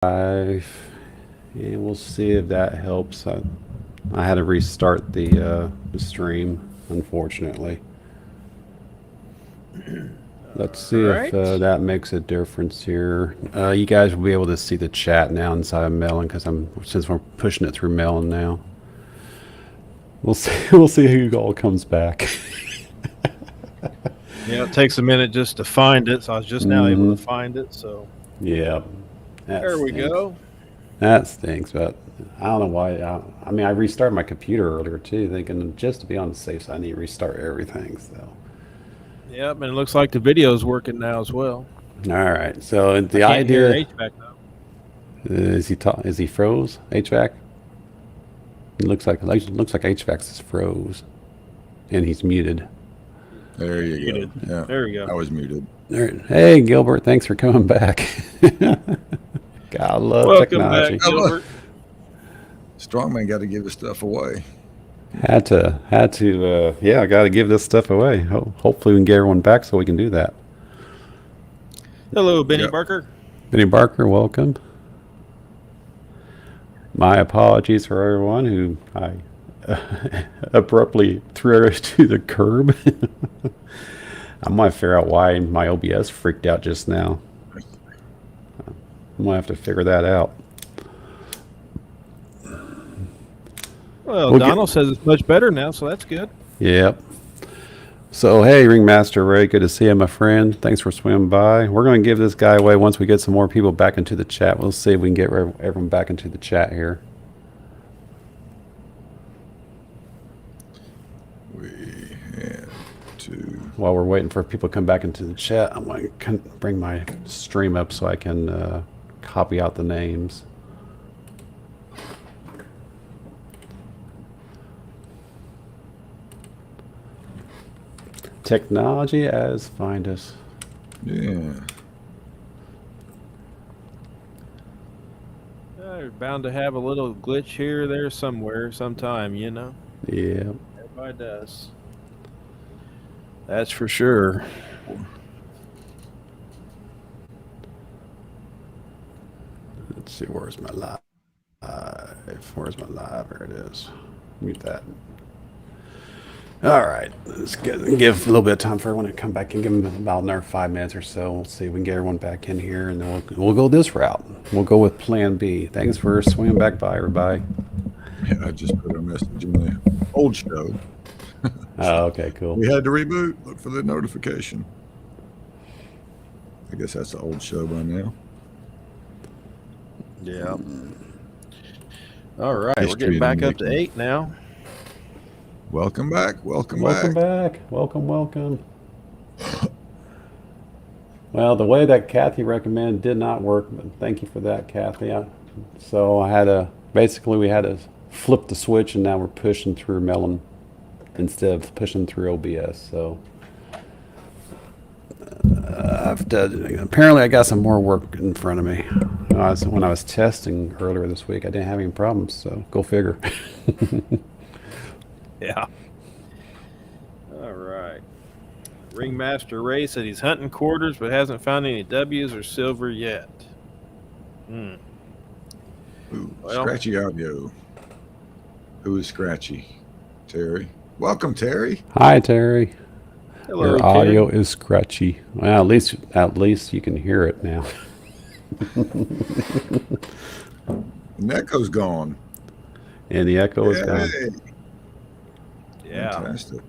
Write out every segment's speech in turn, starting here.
And we'll see if that helps. I had to restart the stream, unfortunately. Let's see if Right. that makes a difference here. You guys will be able to see the chat now inside of Melon because since we're pushing it through Melon now. We'll see. We'll see who all comes back. Yeah, it takes a minute just to find it, so I was just now able to find it. So Yeah, that there we stinks. go. That stinks, but I don't know why. I mean, I restarted my computer earlier too, thinking just to be on the safe side, I need to restart everything. So, Yep, and it looks like the video's working now as well. all right. So I the can't hear idea HVAC though. is he froze HVAC? It looks like HVAC is froze, and he's muted. There you Muted. go. Yeah, There we go. I was muted. Hey, Gilbert, thanks for coming back. God, I love Welcome back, technology. Gilbert. Strongman got to give his stuff away. Had to. Yeah, I got to give this stuff away. Hopefully, we can get everyone back so we can do that. Hello, Benny Yep. Barker. Benny Barker, welcome. My apologies for everyone who I abruptly threw to the curb. I might figure out why my OBS freaked out just now. I'm gonna have to figure that out. Well, We'll Donald says it's much better now, so that's good. Yep. So, hey, Ringmaster Ray, good to see you, my friend. Thanks for swimming by. We're going to give this guy away once we get some more people back into the chat. We'll see if we can get everyone back into the chat here. We had to. While we're waiting for people to come back into the chat, I'm going to bring my stream up so I can copy out the names. Technology as find us. Yeah. You're bound to have a little glitch here or there somewhere, sometime, you know? Yeah. Everybody does. That's for sure. Let's see, where's my live? Where's my live? There it is. Mute that. All right, let's give a little bit of time for everyone to come back and give them about another 5 minutes or so. We'll see if we can get everyone back in here, and then we'll go this route. We'll go with Plan B. Thanks for swinging back by, everybody. Yeah, I just put a message in the old show. Oh, okay, cool. We had to reboot. Look for the notification. I guess that's the old show by now. Yeah. All right, we're History getting in back the up to making. 8 now. Welcome back. Welcome Welcome back. back. Welcome. Well, the way that Kathy recommended did not work, but thank you for that, Kathy. So I had to, basically we had to flip the switch, and now we're pushing through Melon instead of pushing through OBS. So apparently I got some more work in front of me. When I was testing earlier this week, I didn't have any problems, so go figure. Yeah. All right. Ringmaster Ray said he's hunting quarters but hasn't found any W's or silver yet. Ooh, Well- Scratchy audio. Who is Scratchy? Terry. Welcome, Terry. Hi, Terry. Hello, Your Terry. audio is scratchy. Well, at least you can hear it now. And Echo's gone. And the echo is gone. Hey, Yeah. fantastic.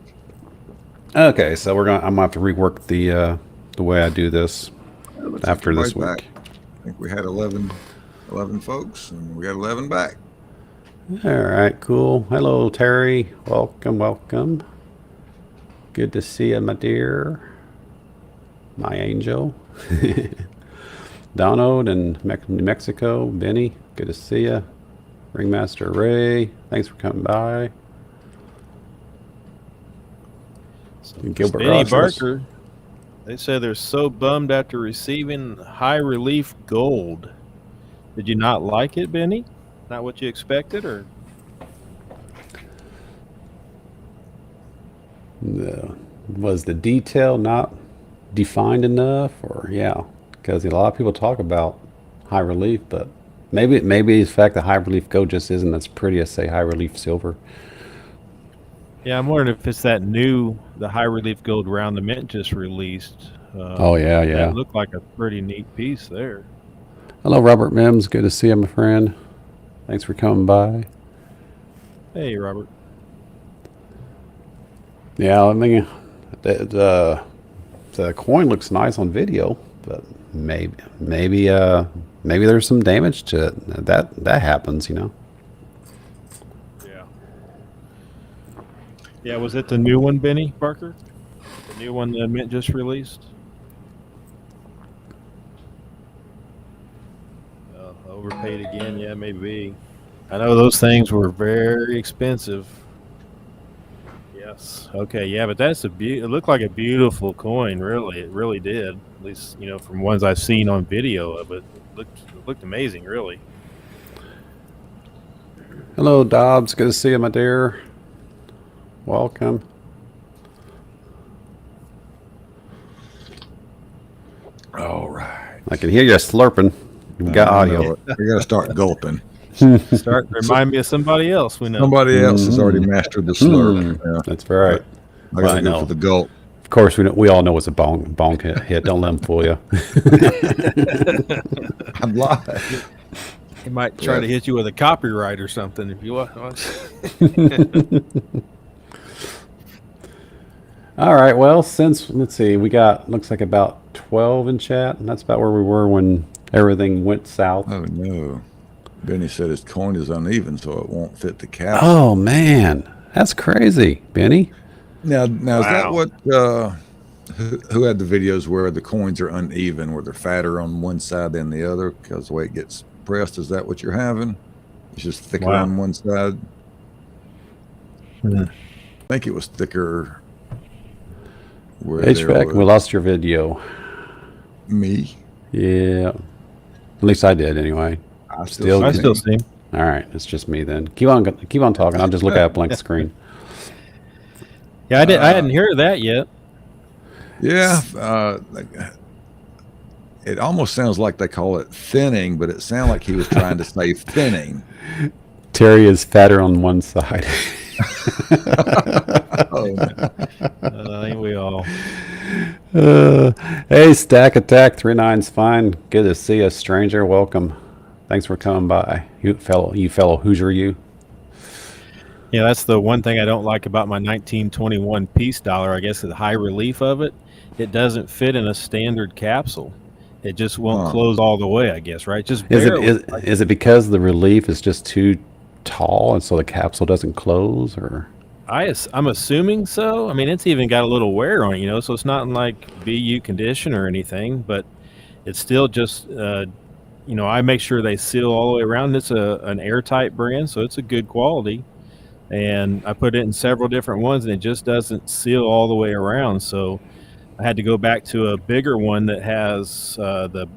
Okay, so I'm gonna have to rework the way I do this Looks after like this week. everybody's back. I think we had 11 folks, and we got 11 back. All right, cool. Hello, Terry. Welcome. Good to see you, my dear. My angel. Donald in New Mexico. Benny, good to see you. Ringmaster Ray, thanks for coming by. Gilbert Benny Rogers. Barker, they say they're so bummed after receiving high relief gold. Did you not like it, Benny? Not what you expected, or? Was the detail not defined enough, or yeah? Because a lot of people talk about high relief, but Maybe the fact that high relief gold just isn't as pretty as say high relief silver. Yeah, I'm wondering if it's that the high relief gold round the mint just released. Oh yeah, yeah. That looked like a pretty neat piece there. Hello, Robert Mims. Good to see you, my friend. Thanks for coming by. Hey, Robert. Yeah, I mean, the coin looks nice on video, but maybe there's some damage to it. That happens, you know. Yeah. Yeah, was it the new one, Benny Barker? The new one the mint just released? Overpaid again? Yeah, maybe. I know those things were very expensive. Yes. Okay. Yeah, but that's it looked like a beautiful coin. Really, it really did. At least from ones I've seen on video of it, it looked amazing. Really. Hello, Dobbs. Good to see you, my dear. Welcome. All right. I can hear you slurping. We've got audio. We got to start gulping. Remind me of somebody else we know. Somebody else has already mastered the slurp. Yeah. That's right. I got to go for the gulp. Of course, we all know it's a bonk hit. Don't let them fool you. I'm live. He might try to hit you with a copyright or something if you want. All right. Well, let's see, we got looks like about 12 in chat, and that's about where we were when everything went south. Oh no, Benny said his coin is uneven, so it won't fit the capsule. Oh man, that's crazy, Benny. Now is that what? Who had the videos where the coins are uneven, where they're fatter on one side than the other because the way it gets pressed? Is that what you're having? It's just thicker on one side. I think it was thicker. HVAC, we lost your video. Me? Yeah. At least I did anyway. I still see him. All right, it's just me then. Keep on talking. I'll just look at a blank screen. Yeah, I hadn't heard that yet. Yeah, it almost sounds like they call it thinning, but it sounded like he was trying to say thinning. Terry is fatter on one side. Ain't we all? Hey, Stack Attack 39's fine. Good to see you, stranger. Welcome. Thanks for coming by. You fellow Hoosier, you. Yeah, that's the one thing I don't like about my 1921 piece dollar. I guess the high relief of it. It doesn't fit in a standard capsule. It just won't close all the way, I guess, right? Just is it because the relief is just too tall and so the capsule doesn't close, or? I'm assuming so. I mean, it's even got a little wear on it, so it's not in like BU condition or anything, but it's still just, I make sure they seal all the way around. It's an airtight brand, so it's a good quality. And I put it in several different ones, and it just doesn't seal all the way around. So I had to go back to a bigger one that has the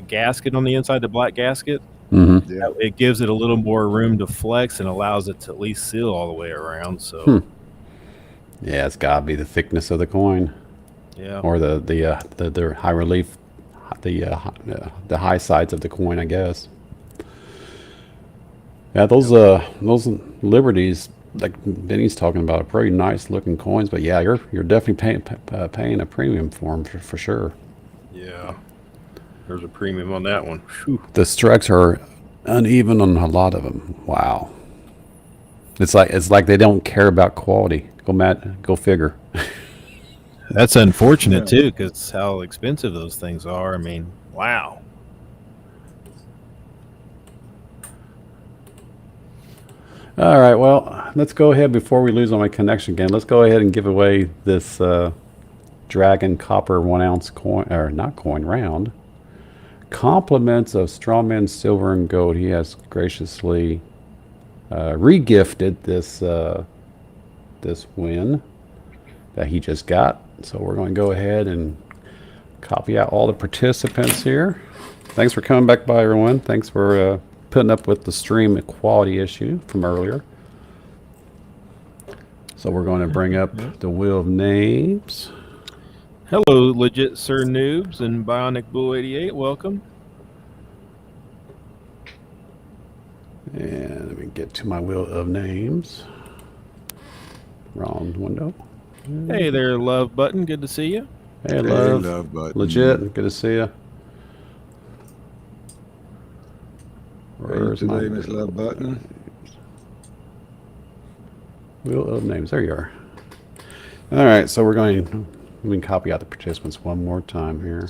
gasket on the inside, the black gasket. Mm-hmm. Yeah. It gives it a little more room to flex and allows it to at least seal all the way around. So, yeah, it's got to be the thickness of the coin, or the high relief, the high sides of the coin, I guess. Yeah, those Liberties, like Benny's talking about, are pretty nice looking coins. But yeah, you're definitely paying a premium for them for sure. Yeah, there's a premium on that one. Whew. The strikes are uneven on a lot of them. Wow. It's like they don't care about quality. Go figure. That's unfortunate too, because how expensive those things are. I mean, wow. All right, well, let's go ahead before we lose on my connection again. Let's go ahead and give away this Dragon Copper 1 ounce coin, or not coin, round. Compliments of Strawman Silver and Gold. He has graciously re-gifted this win that he just got. So we're going to go ahead and copy out all the participants here. Thanks for coming back by, everyone. Thanks for putting up with the stream quality issue from earlier. So we're going to bring up the wheel of names. Hello, Legit Sir Noobs and Bionic Bull 88. Welcome. And let me get to my wheel of names. Wrong window. Hey there, love button. Good to see you. Hey, love. Love button. Legit. Good to see you. How are you today, Miss Love Button? Wheel of names. There you are. All right, so we can copy out the participants one more time here.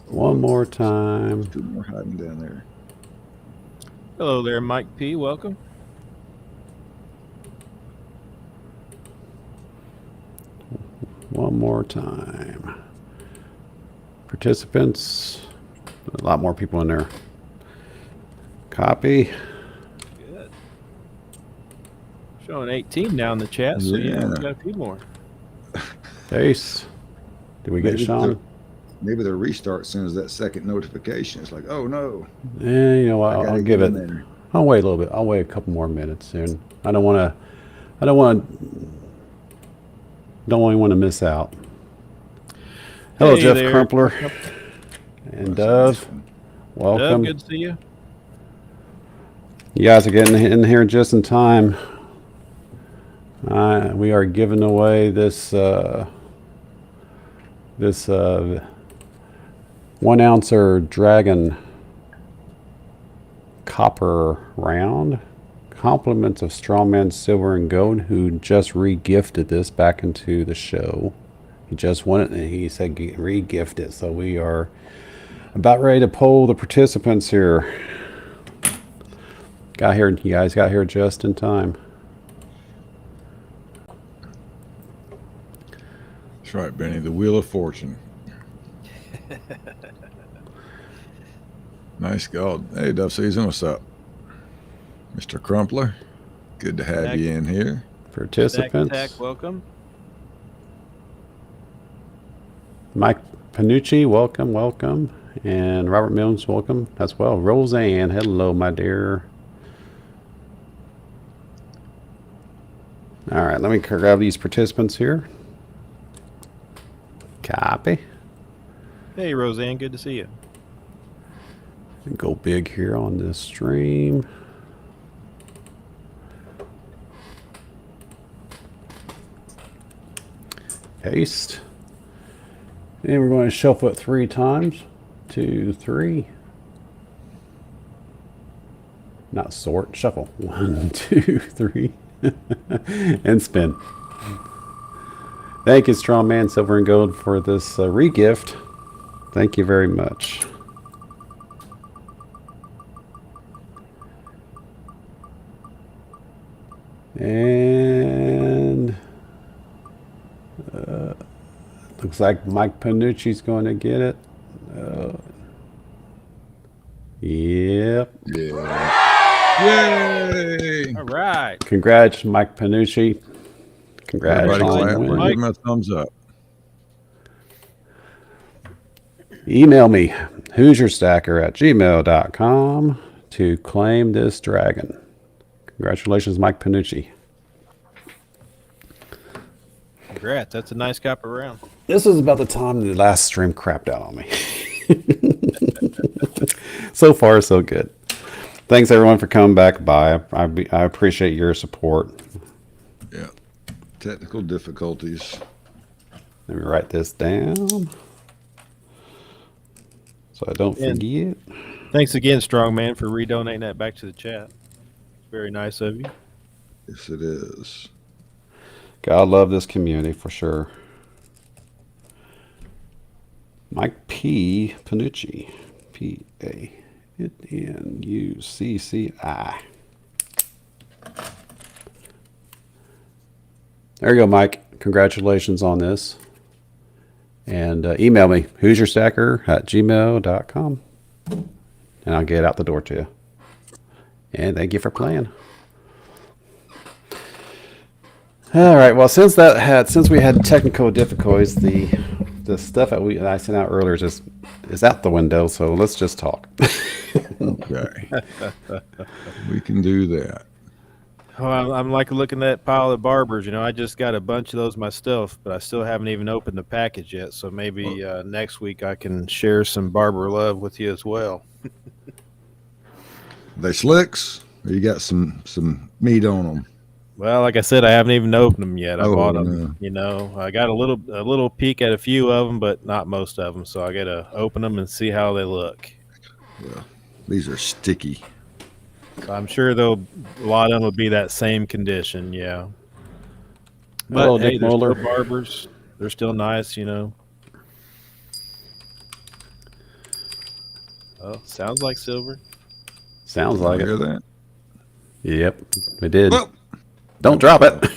One more time. Two more hiding down there. Hello there, Mike P. Welcome. One more time. Participants. A lot more people in there. Copy. Good. Showing 18 now in the chat, so yeah, we got a few more. Paste. Did we get Sean? Maybe the restart sends that second notification. It's like, oh no. Yeah, you know what? I'll give it. I'll wait a little bit. I'll wait a couple more minutes soon. I don't want to miss out. Hello, Hey Jeff there. Crumpler and Dove. Welcome. Dove, good to see you. You guys are getting in here just in time. We are giving away this 1 ouncer Dragon copper round. Compliments of Strawman Silver and Gold, who just re-gifted this back into the show. He just won it and he said re-gift it. So we are about ready to poll the participants here. You guys got here just in time. That's right, Benny. The Wheel of Fortune. Nice God. Hey, Dove Season, what's up? Mr. Crumpler, good to have you in here. Participants. Zach, welcome. Mike Panucci, welcome. And Robert Mills, welcome as well. Roseanne, hello, my dear. All right, let me grab these participants here. Copy. Hey, Roseanne, good to see you. Go big here on this stream. Paste. And we're going to shuffle it 3 times. 2, 3. Not sort, shuffle. 1, 2, 3. And spin. Thank you, Strongman Silver and Gold, for this re-gift. Thank you very much. And looks like Mike Panucci's going to get it. Yep. Yeah. Yay! All right. Congrats, Mike Panucci. Congrats on winning. Give him a thumbs up. Email me, hoosierstacker@gmail.com to claim this dragon. Congratulations, Mike Panucci. Congrats. That's a nice copper round. This is about the time the last stream crapped out on me. So far, so good. Thanks, everyone, for coming back by. I appreciate your support. Yeah. Technical difficulties. Let me write this down so I don't forget. Thanks again, Strongman, for redonating that back to the chat. Very nice of you. Yes, it is. God love this community for sure. Mike P. Panucci. Panucci. There you go, Mike. Congratulations on this. And email me, hoosierstacker@gmail.com. And I'll get it out the door to you. And thank you for playing. All right. Well, since we had technical difficulties, the stuff that I sent out earlier is out the window. So let's just talk. Okay. We can do that. Well, I'm like looking at that pile of barbers. You know, I just got a bunch of those myself, but I still haven't even opened the package yet. So maybe next week I can share some barber love with you as well. They slicks? Or you got some meat on them? Well, like I said, I haven't even opened them yet. I bought them. No. You know, I got a little peek at a few of them, but not most of them. So I got to open them and see how they look. Yeah, these are sticky. I'm sure a lot of them will be that same condition. Yeah. But Hello, hey, Dick they're Moeller. still barbers. They're still nice, you know. Oh, sounds like silver. Sounds like Hear it. that? Yep, we did. Well, Don't drop it.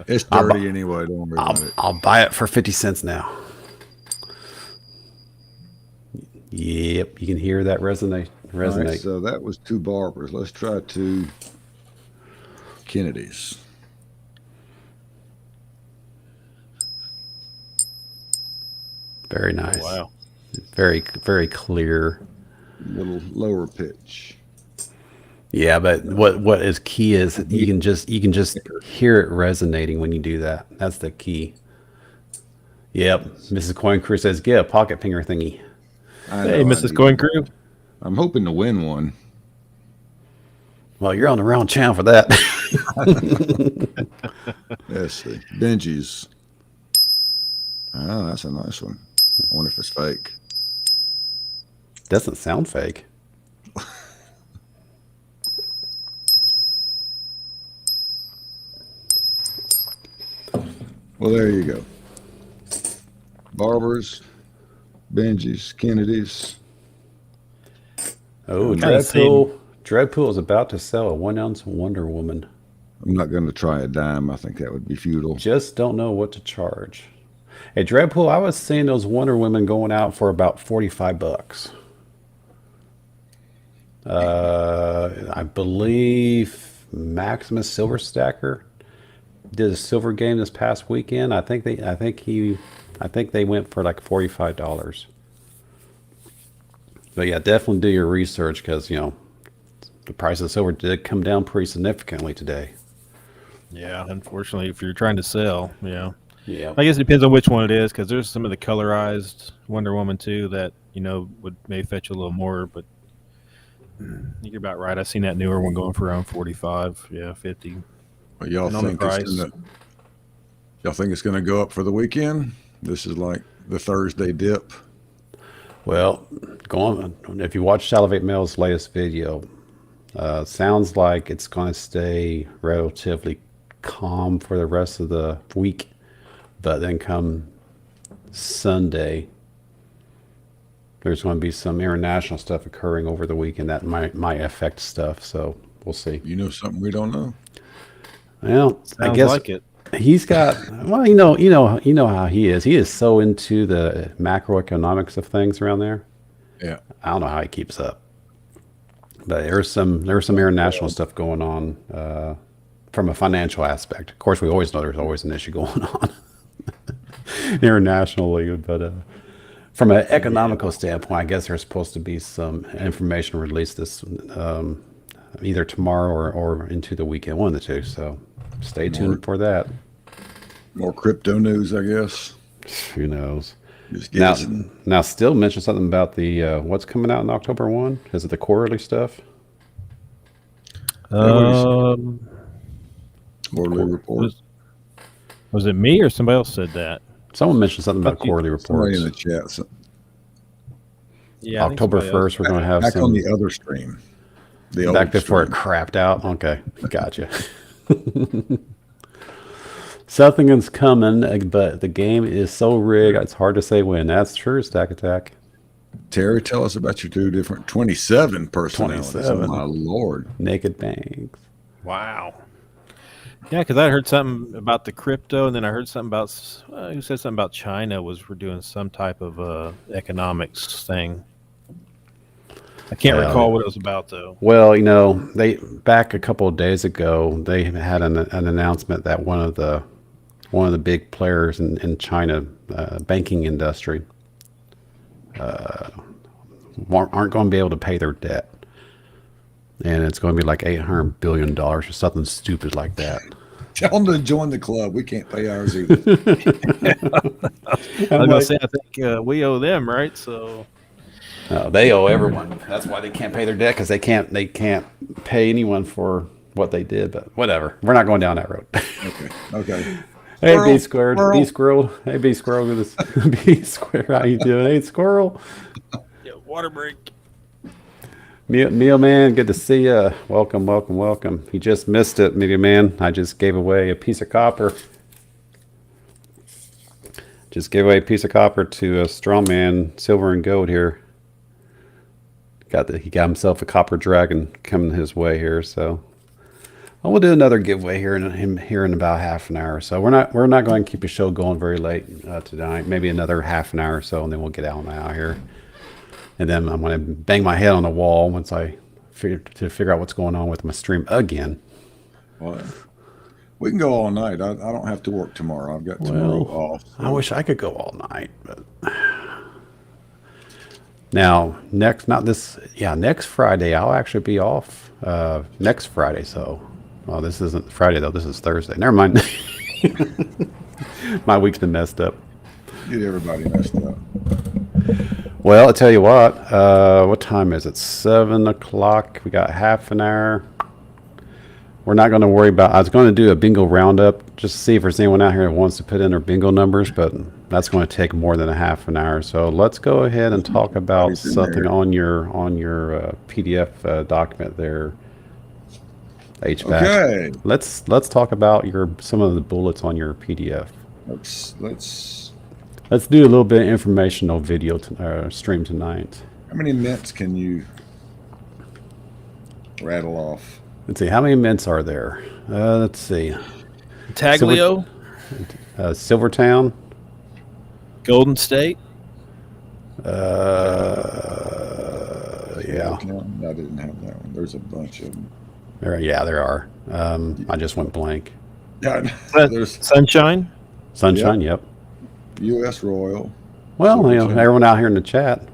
it's dirty anyway. Don't worry about it. I'll buy it for 50 cents now. Yep, you can hear that resonate. All right, so that was 2 barbers. Let's try 2 Kennedys. Very nice. Oh, wow. Very, very clear. A little lower pitch. Yeah, but what is key is you can just hear it resonating when you do that. That's the key. Yep. Mrs. Coin Crew says, get a pocket finger thingy. Hey, Mrs. Coin Crew. I'm hoping to win one. Well, you're on the wrong channel for that. Let's see. Benji's. Oh, that's a nice one. I wonder if it's fake. Doesn't sound fake. Well, there you go. Barbers, Benji's, Kennedy's. Oh, trying to see. Dreadpool is about to sell a 1-ounce Wonder Woman. I'm not going to try a dime. I think that would be futile. Just don't know what to charge. Hey, Dreadpool, I was seeing those Wonder Women going out for about $45. I believe Maximus Silver Stacker did a silver game this past weekend. I think they went for like $45. But yeah, definitely do your research because the price of silver did come down pretty significantly today. Yeah, unfortunately, if you're trying to sell, yeah. Yeah. I guess it depends on which one it is, because there's some of the colorized Wonder Woman too that may fetch a little more, but you're about right. I've seen that newer one going for around 45, 50. Well, y'all think it's going to go up for the weekend? This is like the Thursday dip. Well, if you watch Salivate Mail's latest video, sounds like it's going to stay relatively calm for the rest of the week, but then come Sunday, there's going to be some international stuff occurring over the weekend that might affect stuff. So we'll see. You know something we don't know? Well, Sounds I guess like it. he's got. Well, you know how he is. He is so into the macroeconomics of things around there. Yeah, I don't know how he keeps up. But there's some international stuff going on from a financial aspect. Of course, we always know there's always an issue going on internationally, but from an economical standpoint, I guess there's supposed to be some information released this either tomorrow or into the weekend, one of the two. So stay tuned for that. More crypto news, I guess. Who knows? Now, still mention something about the what's coming out in October 1. Is it the quarterly stuff? Quarterly report. Was it me or somebody else said that? Someone mentioned something about quarterly Somebody reports. in the chat. Yeah, October 1st, we're going to have back some on the other stream. The back old before stream. it crapped out. Okay, gotcha. Something is coming, but the game is so rigged, it's hard to say when. That's true, Stack Attack. Terry, tell us about your 2 different 27 personalities. 27. Oh, my Lord. Naked Bangs. Wow. Yeah, because I heard something about the crypto, and then I heard something about who said something about China we're doing some type of economics thing. I can't recall what it was about though. Well, they back a couple of days ago they had an announcement that one of the big players in China banking industry aren't going to be able to pay their debt, and it's going to be like $800 billion or something stupid like that. Tell them to join the club. We can't pay ours either. I was going to say, I think we owe them, right? So They owe everyone. That's why they can't pay their debt, because they can't pay anyone for what they did. But whatever, we're not going down that road. Okay. Hey, B squared, B squirrel. Hey, B squirrel, with this B square. How you doing? Hey, squirrel. Yeah, water break. Meal man, good to see you. Welcome, welcome, welcome. You just missed it, Media Man. I just gave away a piece of copper. Just gave away a piece of copper to a strongman, silver and gold here. He got himself a copper dragon coming his way here, so we'll do another giveaway here in about half an hour or so. We're not going to keep the show going very late tonight. Maybe another half an hour or so, and then we'll get out here. And then I'm going to bang my head on the wall once I figure out what's going on with my stream again. Well, we can go all night. I don't have to work tomorrow. I've got tomorrow off. So. I wish I could go all night, but now next Friday I'll actually be off. Next Friday, so this isn't Friday though. This is Thursday. Never mind. My week's been messed up. Get everybody messed up. Well, I'll tell you what time is it? 7 o'clock. We got half an hour. We're not going to worry about, I was going to do a bingo roundup just to see if there's anyone out here that wants to put in their bingo numbers, but that's going to take more than a half an hour. So let's go ahead and talk about something on your PDF document there, HVAC. Okay. Let's talk about some of the bullets on your PDF. Let's do a little bit of informational video stream tonight. How many mints can you rattle off? Let's see. How many mints are there? Let's see. Taglio. Silvertown. Golden State. Yeah. I didn't have that one. There's a bunch of them. There are. I just went blank. Yeah. There's Sunshine. Sunshine. Yep. U.S. Royal. Well, everyone out here in the chat,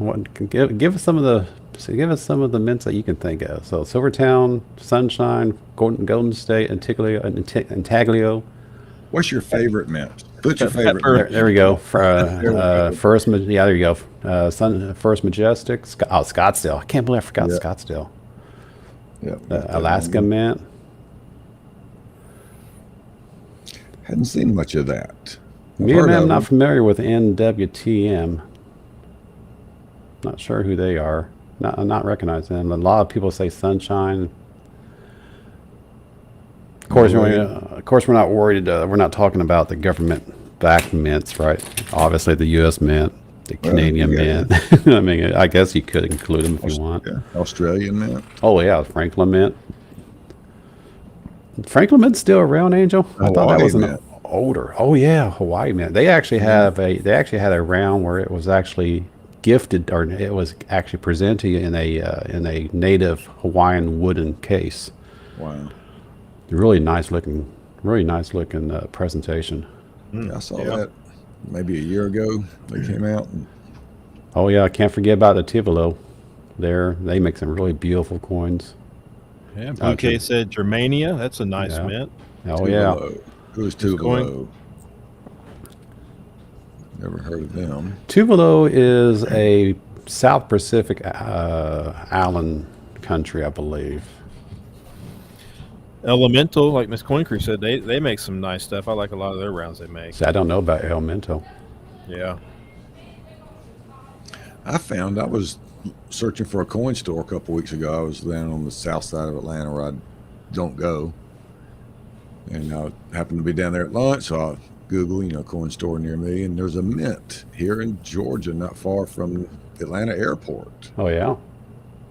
give us some of the mints that you can think of. So Silvertown, Sunshine, Golden State, Taglio. What's your favorite mint? Put your favorite mint. There we go. First Majestic. Scottsdale. I can't believe I forgot Scottsdale. Yeah. Alaska mint. Hadn't seen much of that. I'm not familiar with NWTM. Not sure who they are. Not recognize them. A lot of people say Sunshine. Of course, we're not worried. We're not talking about the government-backed mints, right? Obviously, the U.S. mint, the Canadian mint. I mean, I guess you could include them if you want. Yeah. Australian mint. Oh yeah, Franklin mint. Franklin mint's still around, Angel? I thought that was an older. Oh yeah, Hawaii mint. They actually had a round where it was actually gifted, or it was actually presented to you in a native Hawaiian wooden case. Wow. Really nice looking presentation. I saw that maybe a year ago. They came out. Oh yeah, I can't forget about the Tivolo. They make some really beautiful coins. Yeah, BK said Germania. That's a nice mint. Oh Tuvelo. yeah. Who's Tuvelo? Never heard of them. Tuvalu is a South Pacific island country, I believe. Elemental, like Miss Coincrew said, they make some nice stuff. I like a lot of their rounds they make. See, I don't know about Elemental. Yeah. I was searching for a coin store a couple weeks ago. I was down on the south side of Atlanta where I don't go. And I happened to be down there at lunch, so I Google, coin store near me, and there's a mint here in Georgia, not far from Atlanta Airport. Oh yeah.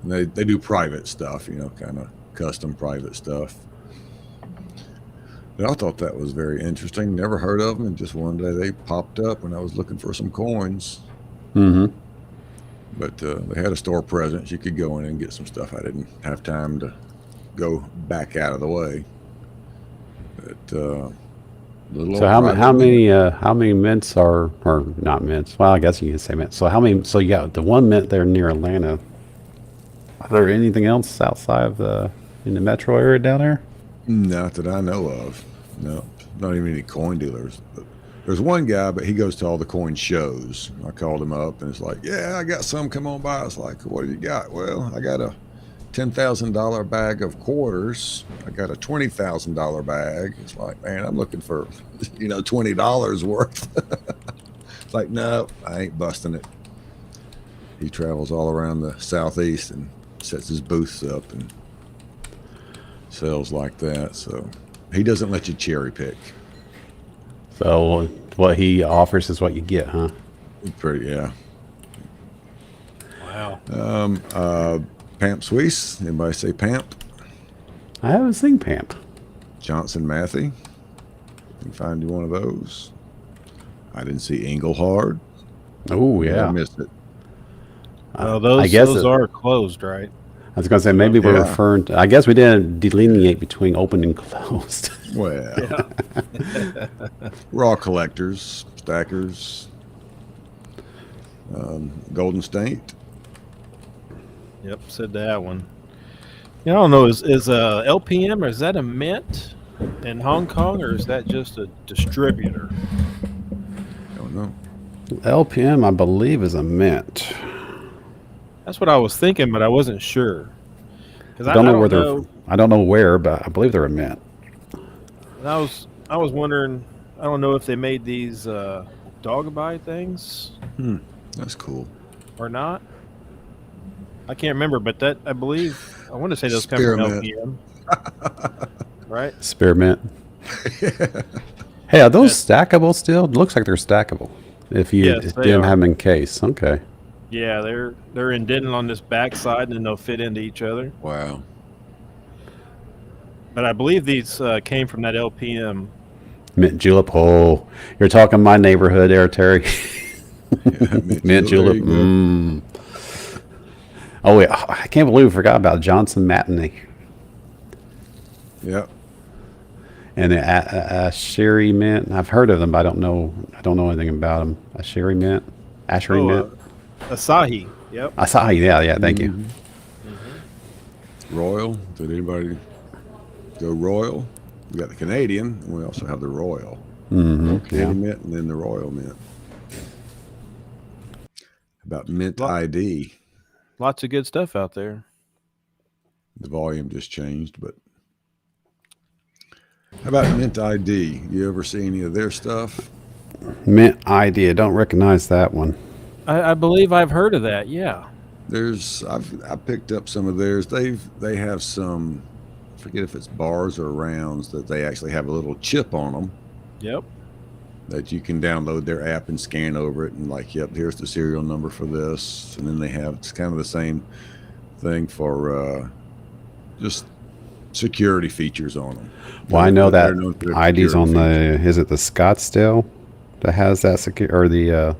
And they do private stuff, kind of custom private stuff. But I thought that was very interesting. Never heard of them, and just one day they popped up when I was looking for some coins. Mm-hmm. But they had a store presence. You could go in and get some stuff. I didn't have time to go back out of the way. But so how many mints or not mints? Well, I guess you can say mints. So how many? So yeah, the one mint there near Atlanta. Is there anything else outside of in the metro area down there? Not that I know of. No, not even any coin dealers. But There's one guy, but he goes to all the coin shows. I called him up, and it's like, yeah, I got some. Come on by. It's like, what do you got? Well, I got a $10,000 bag of quarters. I got a $20,000 bag. It's like, man, I'm looking for, $20 worth. It's like, no, I ain't busting it. He travels all around the Southeast and sets his booths up and sells like that. So he doesn't let you cherry pick. So what he offers is what you get, huh? Pretty, yeah. Wow. Pamp Suisse. Anybody say Pamp? I haven't seen Pamp. Johnson Matthey. You can find you one of those. I didn't see Engelhard. Oh, yeah. I missed it. Well, those are closed, right? I was going to say, maybe we're referring to, I guess we didn't delineate between open and closed. Well, we're all collectors, stackers, Golden State. Yep, said that one. I don't know, is LPM, or is that a mint in Hong Kong, or is that just a distributor? Don't know. LPM, I believe, is a mint. That's what I was thinking, but I wasn't sure. I don't know where they're. I don't know where, but I believe they're a mint. And I was wondering. I don't know if they made these dog-a-bye things. That's cool. Or not. I can't remember, but that I want to say those come from LPM. Right? Spearmint. Hey, are those stackable still? It looks like they're stackable. If you didn't have them in case, okay. Yeah, they're indented on this back side, and then they'll fit into each other. Wow. But I believe these came from that LPM. Mint julep. Oh, you're talking my neighborhood there, Terry. Yeah, mint julep. Oh, yeah. I can't believe we forgot about Johnson Matthey. Yep. And the Asheri mint. I've heard of them, but I don't know anything about them. Asheri mint. Mint. Asahi. Yep. Asahi. Yeah. Thank you. Mm-hmm. Royal. Did anybody go Royal? We got the Canadian, and we also have the Royal. Canadian mint, and then the Royal mint. About Mint ID. Lots of good stuff out there. The volume just changed, but how about Mint ID? You ever see any of their stuff? Mint ID. I don't recognize that one. I believe I've heard of that. Yeah. I picked up some of theirs. They have some, I forget if it's bars or rounds, that they actually have a little chip on them. Yep. That you can download their app and scan over it, and like, yep, here's the serial number for this. And then they have, it's kind of the same thing for just security features on them. Well, I know that ID's on is it the Scottsdale that has that or the,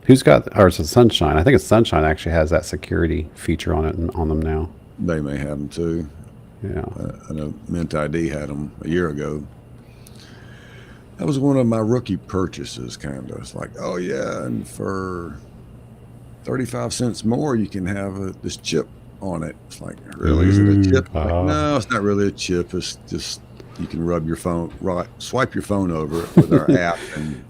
who's got, or it's a Sunshine. I think it's Sunshine actually has that security feature on them now. They may have them too. Yeah. I know Mint ID had them a year ago. That was one of my rookie purchases, kind of. It's like, oh yeah, and for 35 cents more, you can have this chip on it. It's like, really? Is it a chip? Like, no, it's not really a chip. It's just, you can rub your phone, swipe your phone over it with our app, and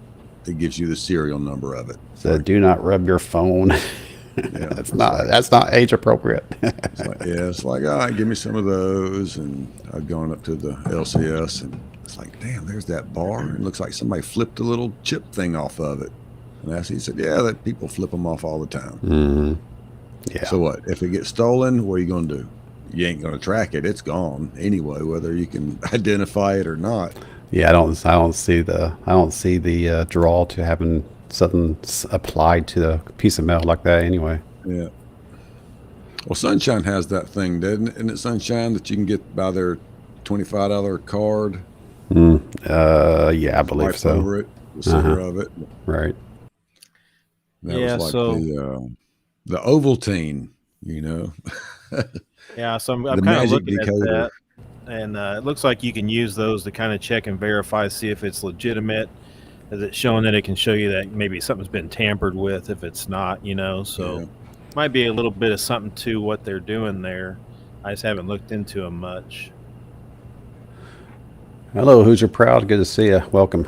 it gives you the serial number of it. So do not rub your phone. Yeah, that's not age appropriate. It's like, all right, give me some of those. And I've gone up to the LCS, and it's like, damn, there's that bar. It looks like somebody flipped a little chip thing off of it. And he said, yeah, that people flip them off all the time. Mm-hmm. Yeah. So what? If it gets stolen, what are you going to do? You ain't going to track it. It's gone anyway, whether you can identify it or not. Yeah, I don't see the draw to having something applied to the piece of metal like that anyway. Yeah. Well, Sunshine has that thing, doesn't it? Isn't it Sunshine that you can get by their $25 card? Yeah, I believe so. Over it, the center of it. Right. That was like the Ovaltine, Yeah, so I'm kind of looking at that, and it looks like you can use those to kind of check and verify, see if it's legitimate. Is it showing that it can show you that maybe something's been tampered with if it's not, so might be a little bit of something to what they're doing there. I just haven't looked into them much. Hello, Hoosier Proud. Good to see you. Welcome.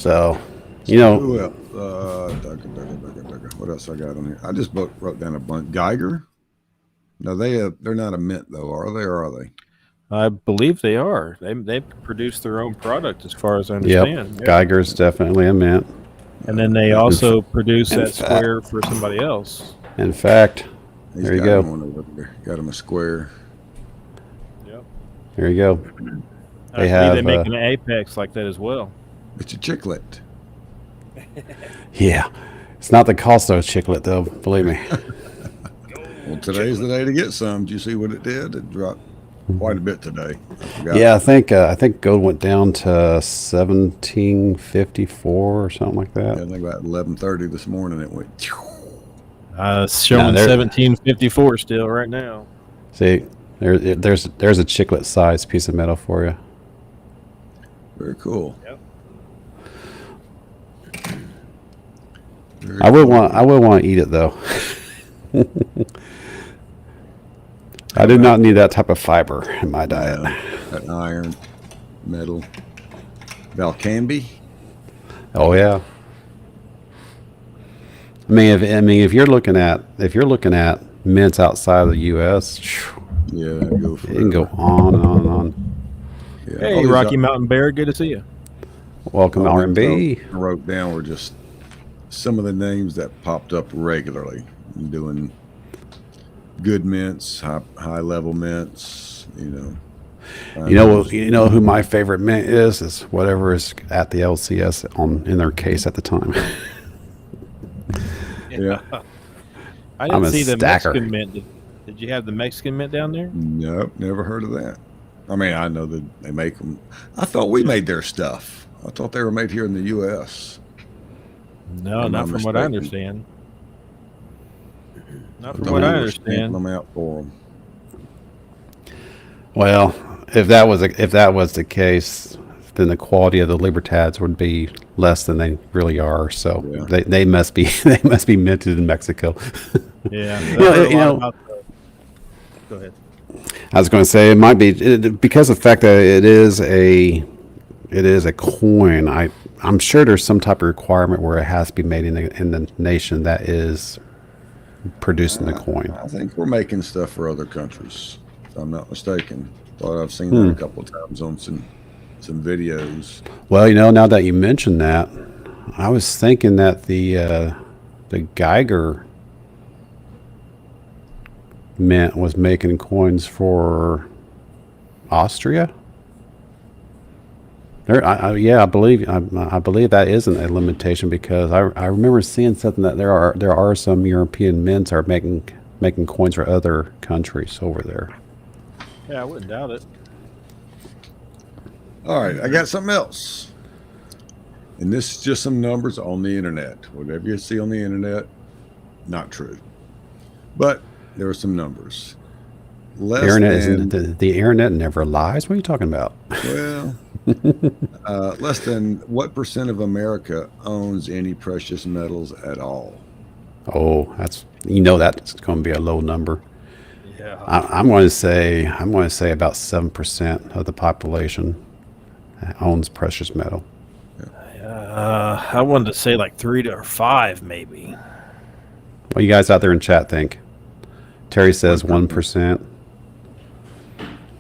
So, Who else? What else I got on here? I just wrote down a bunch. Geiger. No, they're not a mint though, are they? Or are they? I believe they are. They produce their own product, as far as I understand. Yep. Geiger's definitely a mint. And then they also produce that square for somebody else. In fact, there you go. One over there. Got him a square. Yep. There you go. They make an Apex like that as well. It's a chiclet. Yeah. It's not the cost of a chiclet, though. Believe me. Well, today's the day to get some. Did you see what it did? It dropped quite a bit today. Yeah, I think gold went down to 1754 or something like that. Yeah, I think about 11:30 this morning it went. It's showing 1754 still right now. See, there's a chiclet sized piece of metal for you. Very cool. Yep. I would want to eat it though. I do not need that type of fiber in my diet. That iron, metal, Valcambi. Oh yeah. I mean, if you're looking at mints outside of the U.S., yeah, it can go on and on and on. Yeah, hey, Rocky Mountain Bear, good to see you. Welcome to R&B. I wrote down were just some of the names that popped up regularly, doing good mints, high level mints. You know who my favorite mint is whatever is at the LCS in their case at the time. Yeah. I didn't see the Mexican mint. Did you have the Mexican mint down there? Nope, never heard of that. I mean, I know that they make them. I thought we made their stuff. I thought they were made here in the U.S. No, not from what I understand. Not from what I understand. I'm out for them. Well, if that was the case, then the quality of the Libertads would be less than they really are. So yeah. they must be minted in Mexico. Yeah. Go ahead. I was going to say it might be because of the fact that it is a coin. I'm sure there's some type of requirement where it has to be made in the nation that is producing the coin. I think we're making stuff for other countries, if I'm not mistaken. Thought I've seen that a couple of times on some videos. Well, now that you mentioned that, I was thinking that the Geiger mint was making coins for Austria. I believe that isn't a limitation because I remember seeing something that there are some European mints are making coins for other countries over there. Yeah, I wouldn't doubt it. All right, I got something else, and this is just some numbers on the internet. Whatever you see on the internet, not true, but there are some numbers. The internet never lies. What are you talking about? Well, less than what % of America owns any precious metals at all? Oh, that's that's going to be a low number. Yeah, I'm going to say about 7% of the population owns precious metal. I wanted to say like 3 or 5, maybe. What you guys out there in chat think? Terry says 1%.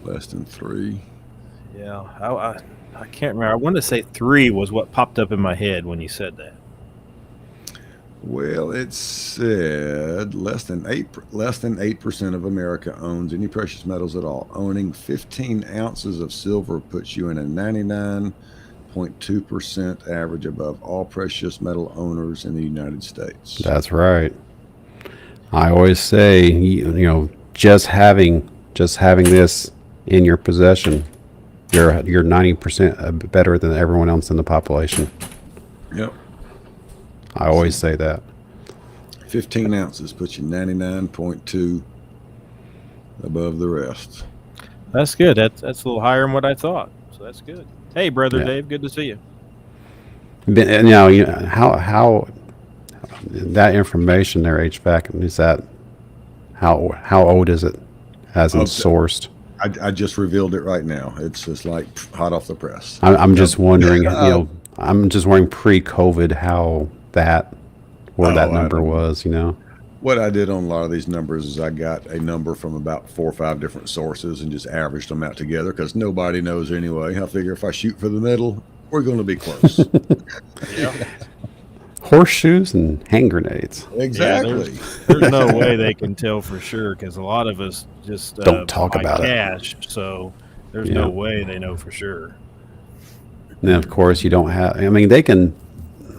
Less than 3. Yeah, I can't remember. I wanted to say 3 was what popped up in my head when you said that. Well, it said less than 8% of America owns any precious metals at all. Owning 15 ounces of silver puts you in a 99.2% average above all precious metal owners in the United States. That's right. I always say, just having this in your possession, you're 90% better than everyone else in the population. Yep. I always say that. 15 ounces puts you 99.2 above the rest. That's good. That's a little higher than what I thought. So that's good. Hey, brother Dave, good to see you. How that information there, HVAC, is that how old is it as in sourced? I just revealed it right now. It's just like hot off the press. I'm just wondering, I'm just wondering pre-COVID how where that number was, you know. What I did on a lot of these numbers is I got a number from about 4 or 5 different sources and just averaged them out together because nobody knows anyway. I figure if I shoot for the middle, we're going to be close. Yeah. Horseshoes and hand grenades. Exactly. Yeah, there's no way they can tell for sure because a lot of us just don't talk buy about cash, so there's no way they know for sure. And of course, you don't have. I mean, they can.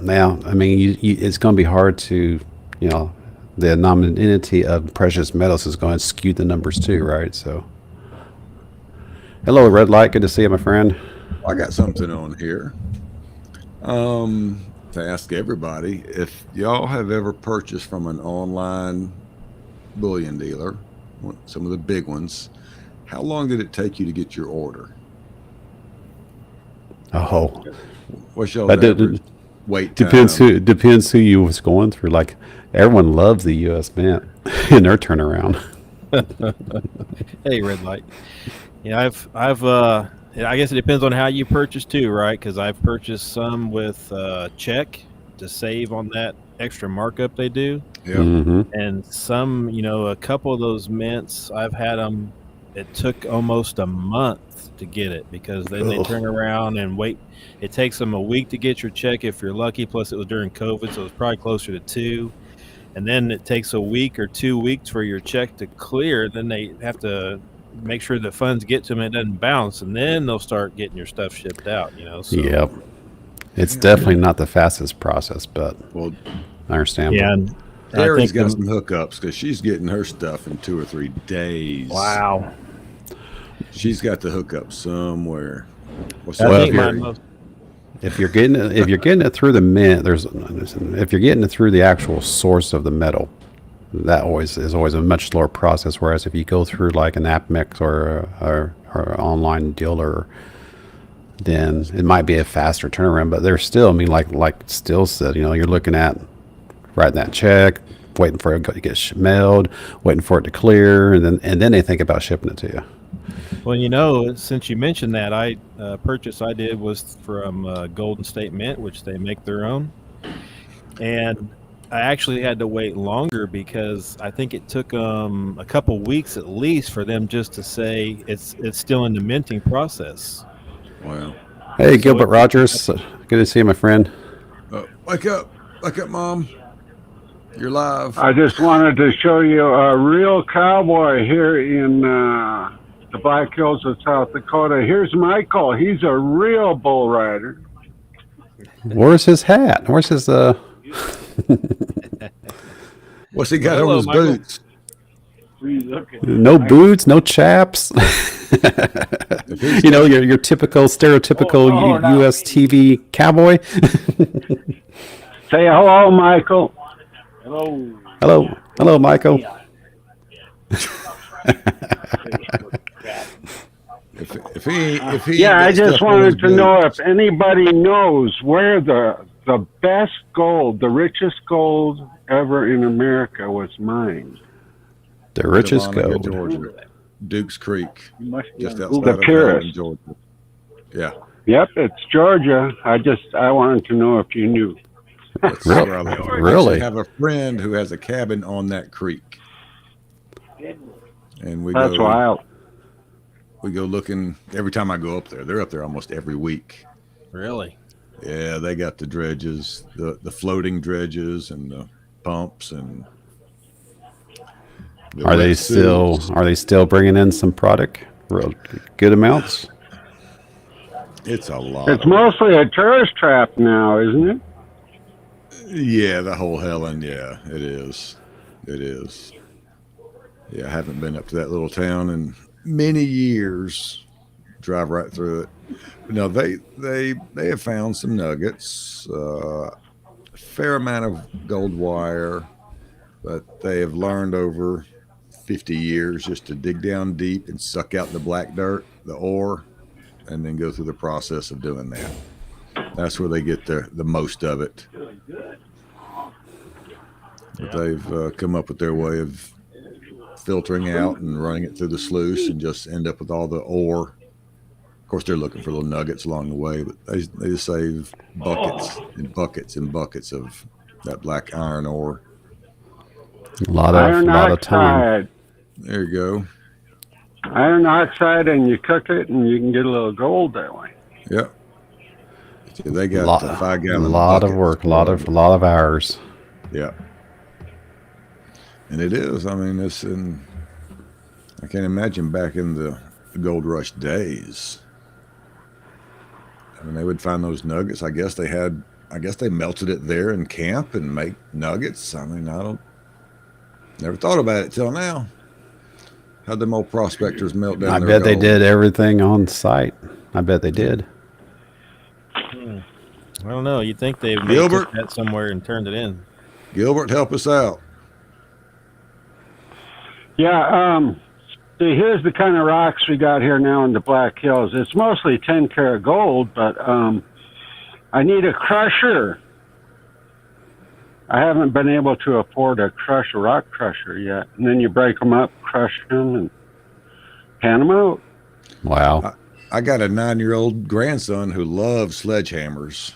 Now, I mean, it's going to be hard to, you know, the anonymity of precious metals is going to skew the numbers too, right? So, hello, Red Light. Good to see you, my friend. I got something on here. To ask everybody if y'all have ever purchased from an online bullion dealer, some of the big ones. How long did it take you to get your order? Oh, What's y'all's average wait time? Depends who you was going through. Like everyone loves the U.S. Mint and their turnaround. Hey, Red Light. Yeah, I guess it depends on how you purchase too, right? Because I've purchased some with check to save on that extra markup they do. Yeah. Mm-hmm. And some, you know, a couple of those mints, I've had them. It took almost a month to get it because then they turn around and wait. It takes them a week to get your check if you're lucky. Plus, it was during COVID, so it's probably closer to 2. And then it takes a week or 2 weeks for your check to clear. Then they have to make sure the funds get to them and it doesn't bounce, and then they'll start getting your stuff shipped out, you know. So. Yep. It's definitely not the fastest process, but I understand. Yeah. And Terry's got some hookups because she's getting her stuff in 2 or 3 days. Wow. She's got the hookup somewhere. If you're getting it through the mint, if you're getting it through the actual source of the metal, that is always a much slower process. Whereas if you go through like an AppMix or online dealer, then it might be a faster turnaround. But there's still, I mean, like Still said, you know, you're looking at writing that check, waiting for it to get mailed, waiting for it to clear, and then they think about shipping it to you. Well, you know, since you mentioned that, purchase I did was from Golden State Mint, which they make their own, and I actually had to wait longer because I think it took a couple weeks at least for them just to say it's still in the minting process. Wow. Hey, Gilbert Rogers, good to see you, my friend. Wake up, Mom. You're live. I just wanted to show you a real cowboy here in the Black Hills of South Dakota. Here's Michael. He's a real bull rider. Where's his hat? Where's his What's he got on his Michael. boots? No boots, no chaps. You know, your typical stereotypical U.S. TV cowboy. Say hello, Michael. Hello, Michael. If he I just wanted to know if anybody knows where the best gold, the richest gold ever in America was mined. The richest gold. Georgia. Dukes Creek, just outside The of purest. Georgia. Yeah. Yep, it's Georgia. I wanted to know if you knew. Really? I have a friend who has a cabin on that creek, and That's wild. We go looking every time I go up there. They're up there almost every week. Really? Yeah, they got the dredges, the floating dredges, and the pumps, and Are they still bringing in some product? Real good amounts? It's a lot. It's mostly a tourist trap now, isn't it? Yeah, the whole Helen. Yeah, it is. It is. Yeah, I haven't been up to that little town in many years. Drive right through it. No, they have found some nuggets, a fair amount of gold wire, but they have learned over 50 years just to dig down deep and suck out the black dirt, the ore, and then go through the process of doing that. That's where they get the most of it. But they've come up with their way of filtering out and running it through the sluice and just end up with all the ore course, they're looking for little nuggets along the way, but they just save buckets and buckets and buckets of that black iron ore. A lot of time. Oxide. There you go. Iron oxide, and you cook it, and you can get a little gold that way. Yep. So they got 5-gallon. A lot of work, a lot of hours. Yeah. And it is. I mean, I can't imagine back in the gold rush days. I mean, they would find those nuggets. I guess they melted it there in camp and make nuggets. I mean, never thought about it till now. How'd them old prospectors melt down I their bet they gold? did everything on site. I bet they did. I don't know. You'd think they Gilbert? took that somewhere and turned it in. Gilbert, help us out. Yeah, see, here's the kind of rocks we got here now in the Black Hills. It's mostly 10-karat gold, but I need a crusher. I haven't been able to afford a rock crusher yet. And then you break them up, crush them, and pan them out. Wow. I got a 9-year-old grandson who loves sledgehammers.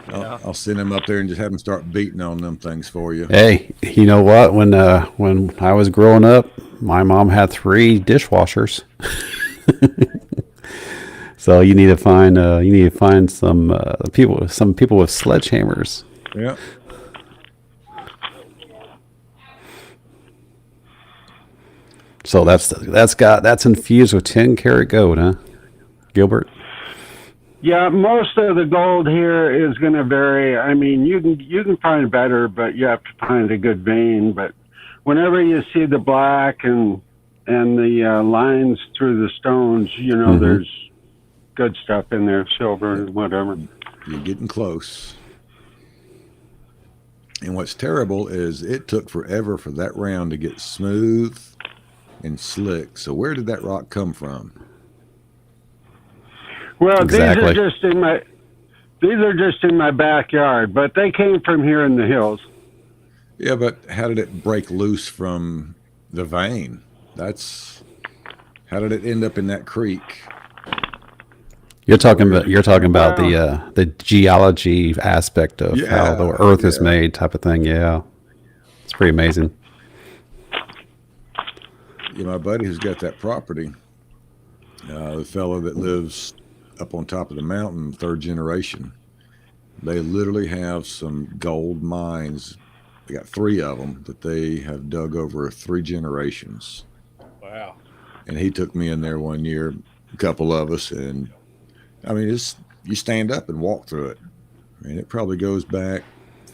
I'll send him up there and just have him start beating on them things for you. Hey, you know what? When I was growing up, my mom had 3 dishwashers. So you need to find some people with sledgehammers. Yeah. So that's infused with 10-karat gold, huh, Gilbert? Yeah, most of the gold here is going to vary. I mean, you can find better, but you have to find a good vein. But whenever you see the black and the lines through the stones, there's good stuff in there, silver and whatever. You're getting close. And what's terrible is it took forever for that round to get smooth and slick. So where did that rock come from? Well, Exactly. these are just in my backyard, but they came from here in the hills. Yeah, but how did it break loose from the vein? How did it end up in that creek? You're talking about the geology aspect of how the earth is made, type of thing. Yeah, it's pretty amazing. Yeah, my buddy who's got that property, the fellow that lives up on top of the mountain, 3rd generation, they literally have some gold mines. They got 3 of them that they have dug over 3 generations. Wow. And he took me in there one year, a couple of us, and I mean, you stand up and walk through it. I mean, it probably goes back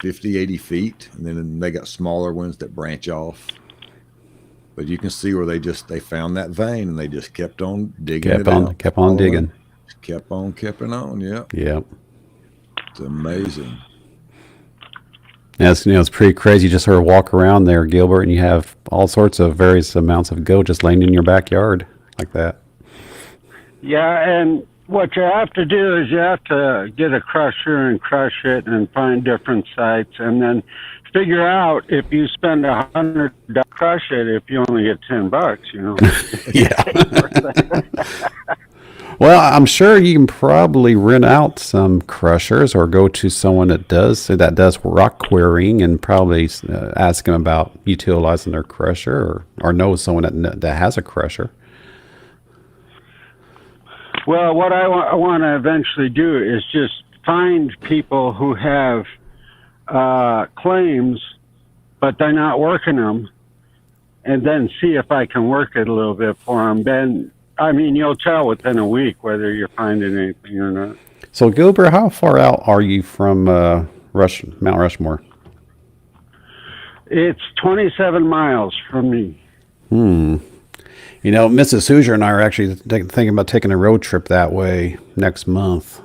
50, 80 feet, and then they got smaller ones that branch off. But you can see where they found that vein, and they just kept on digging Kept on digging. Kept on keeping on, yeah. Yep. It's amazing. Yeah, it's pretty crazy. You just sort of walk around there, Gilbert, and you have all sorts of various amounts of gold just laying in your backyard like that. Yeah, and what you have to do is you have to get a crusher and crush it and find different sites, and then figure out if you spend $100 to crush it, if you only get $10, Yeah. Well, I'm sure you can probably rent out some crushers or go to someone that does rock quarrying and probably ask them about utilizing their crusher or know someone that has a crusher. Well, what I want to eventually do is just find people who have claims, but they're not working them, and then see if I can work it a little bit for them. Then, I mean, you'll tell within a week whether you're finding anything or not. So, Gilbert, how far out are you from Mount Rushmore? It's 27 miles from me. Mrs. Hoosier and I are actually thinking about taking a road trip that way next month.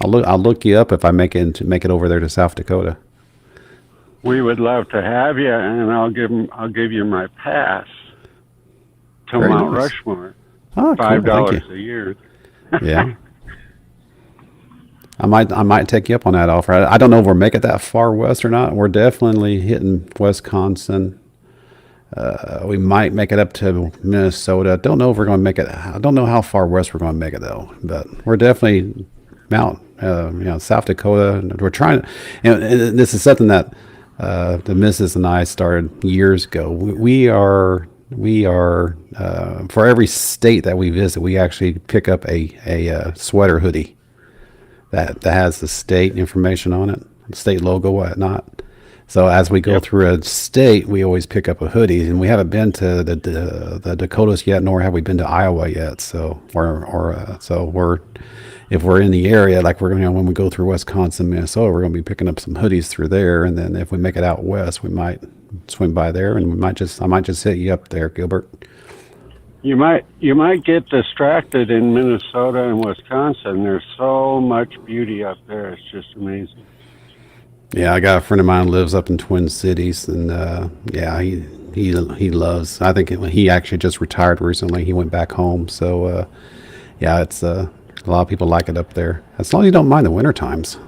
I'll look you up if I make it over there to South Dakota. We would love to have you, and I'll give you my pass to Very Mount nice. Rushmore. Oh, cool. Thank $5 you. a year. Yeah. I might take you up on that offer. I don't know if we'll make it that far west or not. We're definitely hitting Wisconsin, We might make it up to Minnesota. Don't know if we're going to make it. I don't know how far west we're going to make it though. But we're definitely South Dakota. And we're trying to. And this is something that the missus and I started years ago. We are for every state that we visit, we actually pick up a sweater hoodie that has the state information on it, the state logo, whatnot. So as we go through a state, we always pick up a hoodie, and we haven't been to the Dakotas yet, nor have we been to Iowa yet. So we're if we're in the area, like we're going to when we go through Wisconsin, Minnesota, we're going to be picking up some hoodies through there, and then if we make it out west, we might swing by there, and I might just hit you up there, Gilbert. You might get distracted in Minnesota and Wisconsin. There's so much beauty up there. It's just amazing. Yeah, I got a friend of mine who lives up in Twin Cities, and he loves. I think he actually just retired recently. He went back home, so it's a lot of people like it up there. As long as you don't mind the winter times.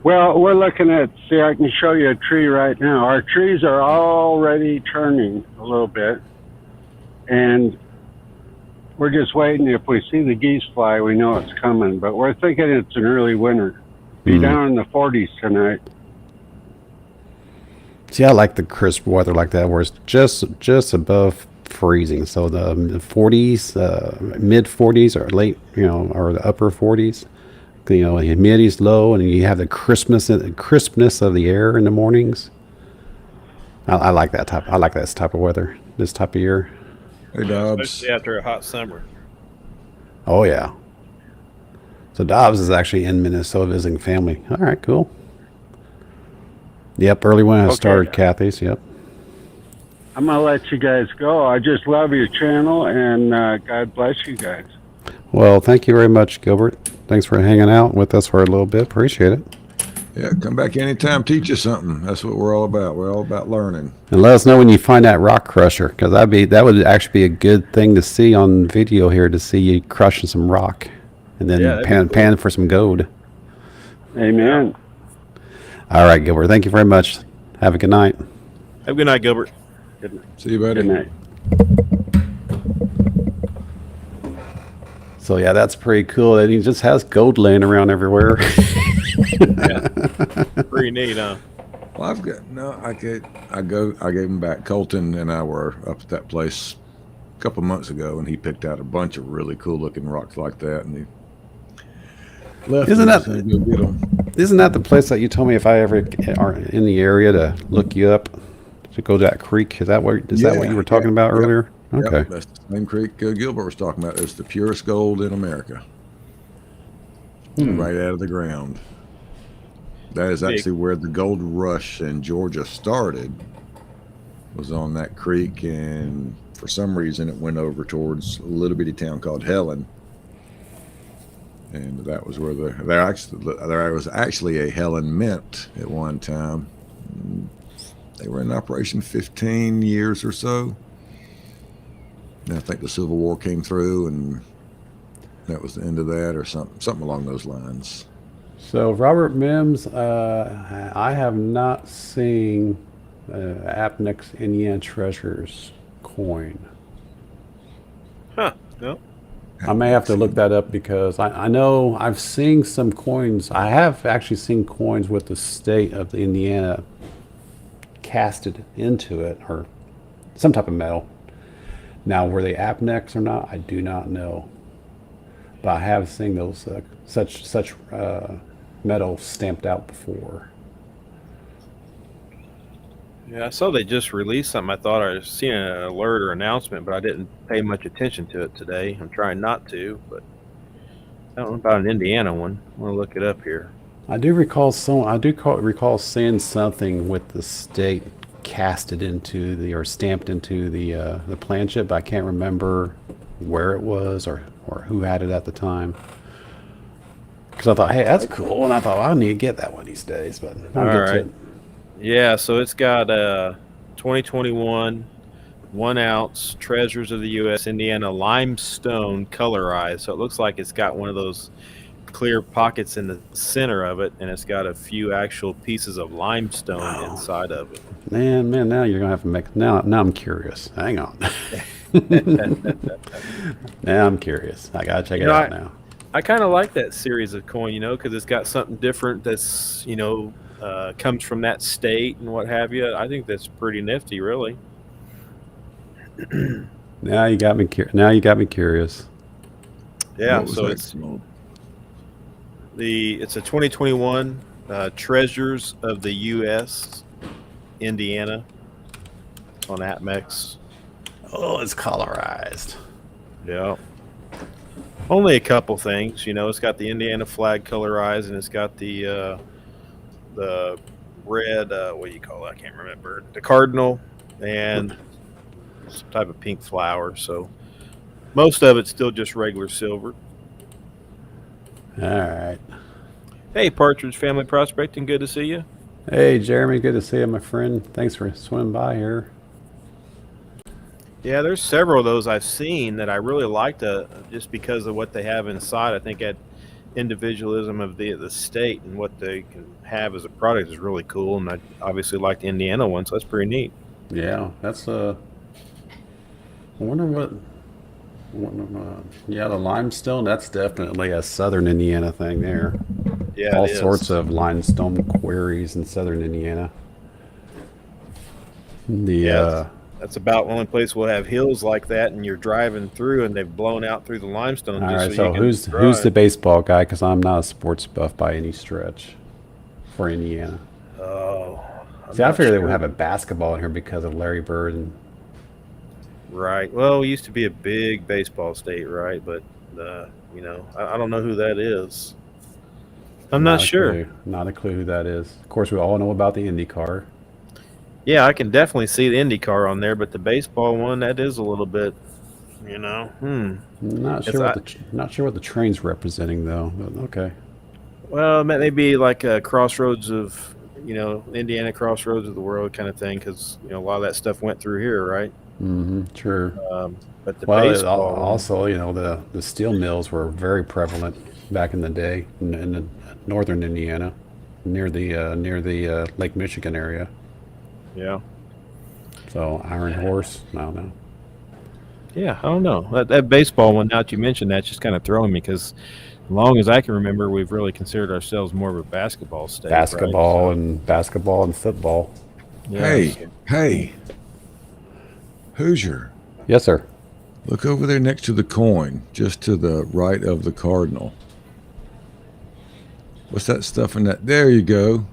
Well, we're looking at. See, I can show you a tree right now. Our trees are already turning a little bit, and we're just waiting. If we see the geese fly, we know it's coming. But we're thinking it's an early winter. Be down in the 40s tonight. See, I like the crisp weather like that, where it's just above freezing. So the 40s, mid 40s, or late, or the upper 40s. Humidity's low, and you have the crispness of the air in the mornings. I like that type. I like this type of weather, this type of year. Hey, Dobbs. Especially after a hot summer. Oh yeah. So Dobbs is actually in Minnesota visiting family. All right, cool. Yep, early when I started Kathy's. Yep. I'm gonna let you guys go. I just love your channel, and God bless you guys. Well, thank you very much, Gilbert. Thanks for hanging out with us for a little bit. Appreciate it. Yeah, come back anytime. Teach you something. That's what we're all about. We're all about learning. And let us know when you find that rock crusher, because that would actually be a good thing to see on video here, to see you crushing some rock, and then pan for some gold. Amen. All right, Gilbert. Thank you very much. Have a good night. Have a good night, Gilbert. Good night. See you, buddy. Good night. So yeah, that's pretty cool. And he just has gold laying around everywhere. Yeah. Pretty neat, huh? Well, I gave him back. Colton and I were up at that place a couple months ago, and he picked out a bunch of really cool looking rocks like that, and he left. Isn't that go get them. Isn't that the place that you told me if I ever are in the area to look you up, to go to that creek? Is that what you were talking about earlier? Okay. Yep, that's the same creek Gilbert was talking about. It's the purest gold in America. Right out of the ground. That is actually where the gold rush in Georgia started, was on that creek, and for some reason it went over towards a little bitty town called Helen. And that was where there was actually a Helen Mint at one time. They were in operation 15 years or so. And I think the Civil War came through, and that was the end of that, or something along those lines. So Robert Mims, I have not seen Apnex Indiana Treasures coin. Huh? No. I may have to look that up, because I know I've seen some coins. I have actually seen coins with the state of Indiana casted into it, or some type of metal. Now, were they Apnex or not, I do not know. But I have seen those such metal stamped out before. Yeah, I saw they just released something. I thought I was seeing an alert or announcement, but I didn't pay much attention to it today. I'm trying not to, but I don't know about an Indiana one. I'm gonna look it up here. I do recall recall seeing something with the state casted into or stamped into the planchette, but I can't remember where it was or who had it at the time. Because I thought, hey, that's cool, and I thought, I need to get that one these days, but I'll get to it. Yeah, so it's got 2021 1 ounce Treasures of the U.S. Indiana limestone colorized. So it looks like it's got one of those clear pockets in the center of it, and it's got a few actual pieces of limestone inside of it. Man, now you're gonna have to make. Now I'm curious. Hang on. Now I'm curious. I gotta check it out now. I kind of like that series of coin, because it's got something different that's comes from that state and what have you. I think that's pretty nifty, really. Now you got me. Now you got me curious. Yeah, so it's a 2021 Treasures of the U.S. Indiana on Atmex. Oh, it's colorized. Yeah. Only a couple things, It's got the Indiana flag colorized, and it's got the red. What do you call it? I can't remember. The cardinal and some type of pink flower. So most of it's still just regular silver. All right. Hey, Partridge Family Prospecting, good to see you. Hey, Jeremy, good to see you, my friend. Thanks for swimming by here. Yeah, there's several of those I've seen that I really like just because of what they have inside. I think that individualism of the state and what they can have as a product is really cool, and I obviously like the Indiana one, so that's pretty neat. Yeah, that's I wonder what yeah, the limestone, that's definitely a southern Indiana thing there. Yeah, all sorts of limestone quarries in southern Indiana. That's about the only place we'll have hills like that, and you're driving through, and they've blown out through the limestone. All right, so who's the baseball guy? Because I'm not a sports buff by any stretch for Indiana. Oh, see, I figured they would have a basketball in here because of Larry Bird. And right. Well, we used to be a big baseball state, right? But I don't know who that is. I'm not sure. Not a clue who that is. Of course, we all know about the IndyCar. Yeah, I can definitely see the IndyCar on there, but the baseball one, that is a little bit, Not sure what the train's representing though. But okay. Well, it may be like a crossroads of, Indiana crossroads of the world kind of thing, because a lot of that stuff went through here, right? Mm-hmm. Sure. But the baseball also, the steel mills were very prevalent back in the day in the northern Indiana, near the Lake Michigan area. Yeah. So Iron Horse, I don't know. Yeah, I don't know. That baseball one, now that you mentioned that, just kind of throwing me, because as long as I can remember, we've really considered ourselves more of a basketball state. Basketball and football. Yeah. Hey, Hoosier. Yes, sir. Look over there next to the coin, just to the right of the cardinal. What's that stuff in that? There you go.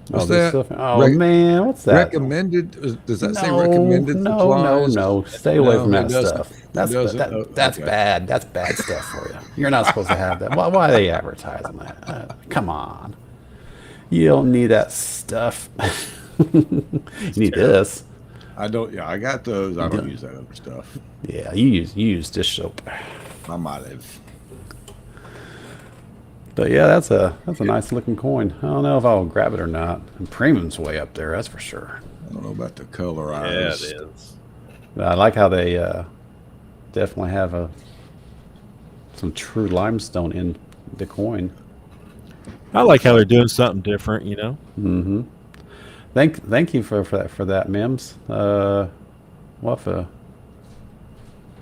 What's that? Man, what's that? Recommended? Does that say recommended supplies? No. Stay away from that stuff. That's bad. That's bad stuff for you. You're not supposed to have that. Why are they advertising that? Come on. You don't need that stuff. You need this. I don't. Yeah, I got those. I don't use that other stuff. Yeah, you use dish soap. I might have. But yeah, that's a nice looking coin. I don't know if I'll grab it or not. And premium's way up there, that's for sure. I don't know about the color Yeah, it is. But I like how they definitely have some true limestone in the coin. I like how they're doing something different, Mm-hmm. Thank you for that, Mims. I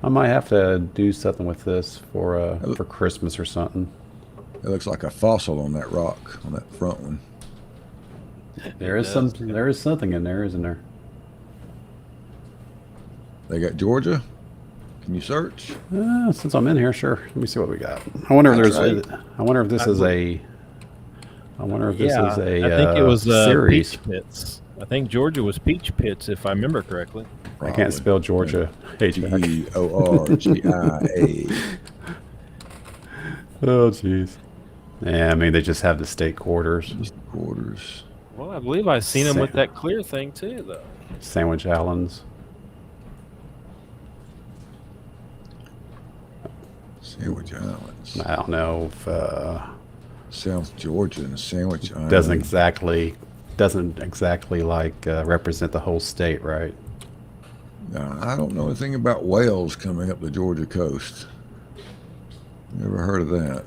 might have to do something with this for Christmas or something. It looks like a fossil on that rock, on that front one. There is something in there, isn't there? They got Georgia. Can you search? Since I'm in here, sure. Let me see what we got. I wonder if this is a. I think it was series. Peach Pits. I think Georgia was Peach Pits, if I remember correctly. Probably. I can't spell Georgia. Georgia. Oh, jeez. Yeah, I mean, they just have the state quarters. Well, I believe I've seen them with that clear thing, too, though. Sandwich Islands. Sandwich Islands. I don't know if... South Georgia and Sandwich Islands. Doesn't exactly represent the whole state, right? No, I don't know anything about whales coming up the Georgia coast. Never heard of that.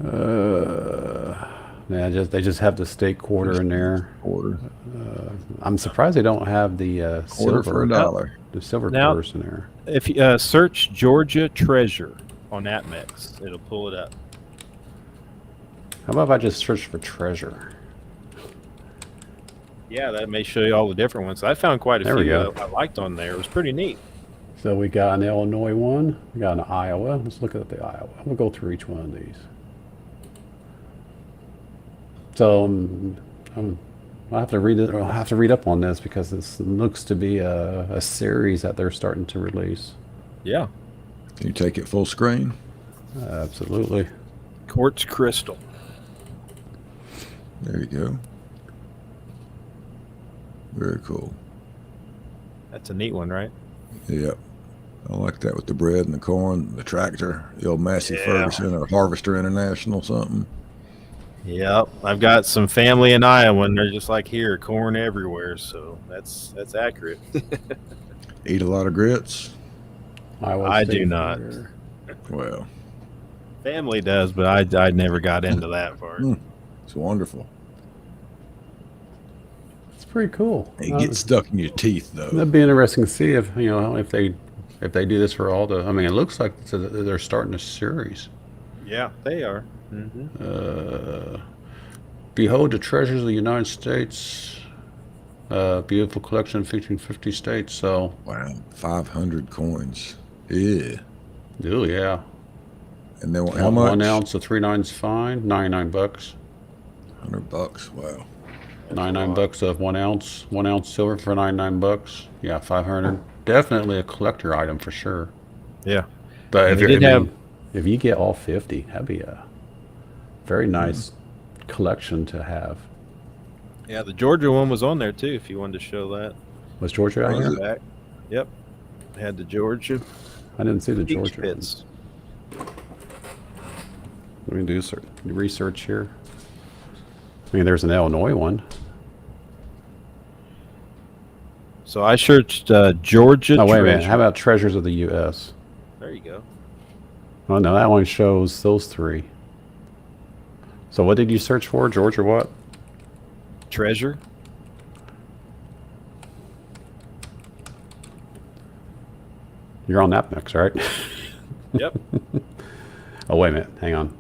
Yeah, they just have the steak quarter in there. Quarter. I'm surprised they don't have the Quarter for silver. $1. The silver Now- quarters in there. If you search Georgia Treasure on AppMex, it'll pull it up. How about if I just search for treasure? Yeah, that may show you all the different ones. I found quite a There we few go. that I liked on there. It was pretty neat. So we got an Illinois one. We got an Iowa. Let's look at the Iowa. We'll go through each one of these. So I'll have to read it. I'll have to read up on this because this looks to be a series that they're starting to release. Yeah. Can you take it full screen? Absolutely. Quartz crystal. There you go. Very cool. That's a neat one, right? Yep. I like that with the bread and the corn, the tractor, the old Massey Yeah. Ferguson or Harvester International something. Yep. I've got some family in Iowa, and they're just like here, corn everywhere. So that's accurate. Eat a lot of grits. Iowa I State do not. Fair. Well, Family does, but I never got into that part. it's wonderful. It's pretty cool. It gets stuck in your teeth though. That'd be interesting to see if if they do this for all the. I mean, it looks like they're starting a series. Yeah, they are. Mm-hmm. Behold the treasures of the United States. Beautiful collection featuring 50 states. So, Wow, 500 coins. Yeah. oh yeah. And then how much? 1 ounce of 3/9's fine. $99. $100. Wow. $99 of 1 ounce. 1 ounce silver for $99. Yeah, 500. Definitely a collector item for sure. Yeah. But And if they you did have- if you get all 50, that'd be a very nice collection to have. Yeah, the Georgia one was on there too. If you wanted to show that. Was Georgia out Was here? it? Back. Yep. Had the Georgia I didn't see the peach Georgia one. pits. Let me do research here. I mean, there's an Illinois one. So I searched Georgia Oh, wait a minute. Treasure. How about Treasures of the U.S.? There you go. Oh, no, that one shows those three. So what did you search for? Georgia what? Treasure. You're on that mix, right? Yep. Oh, wait a minute. Hang on.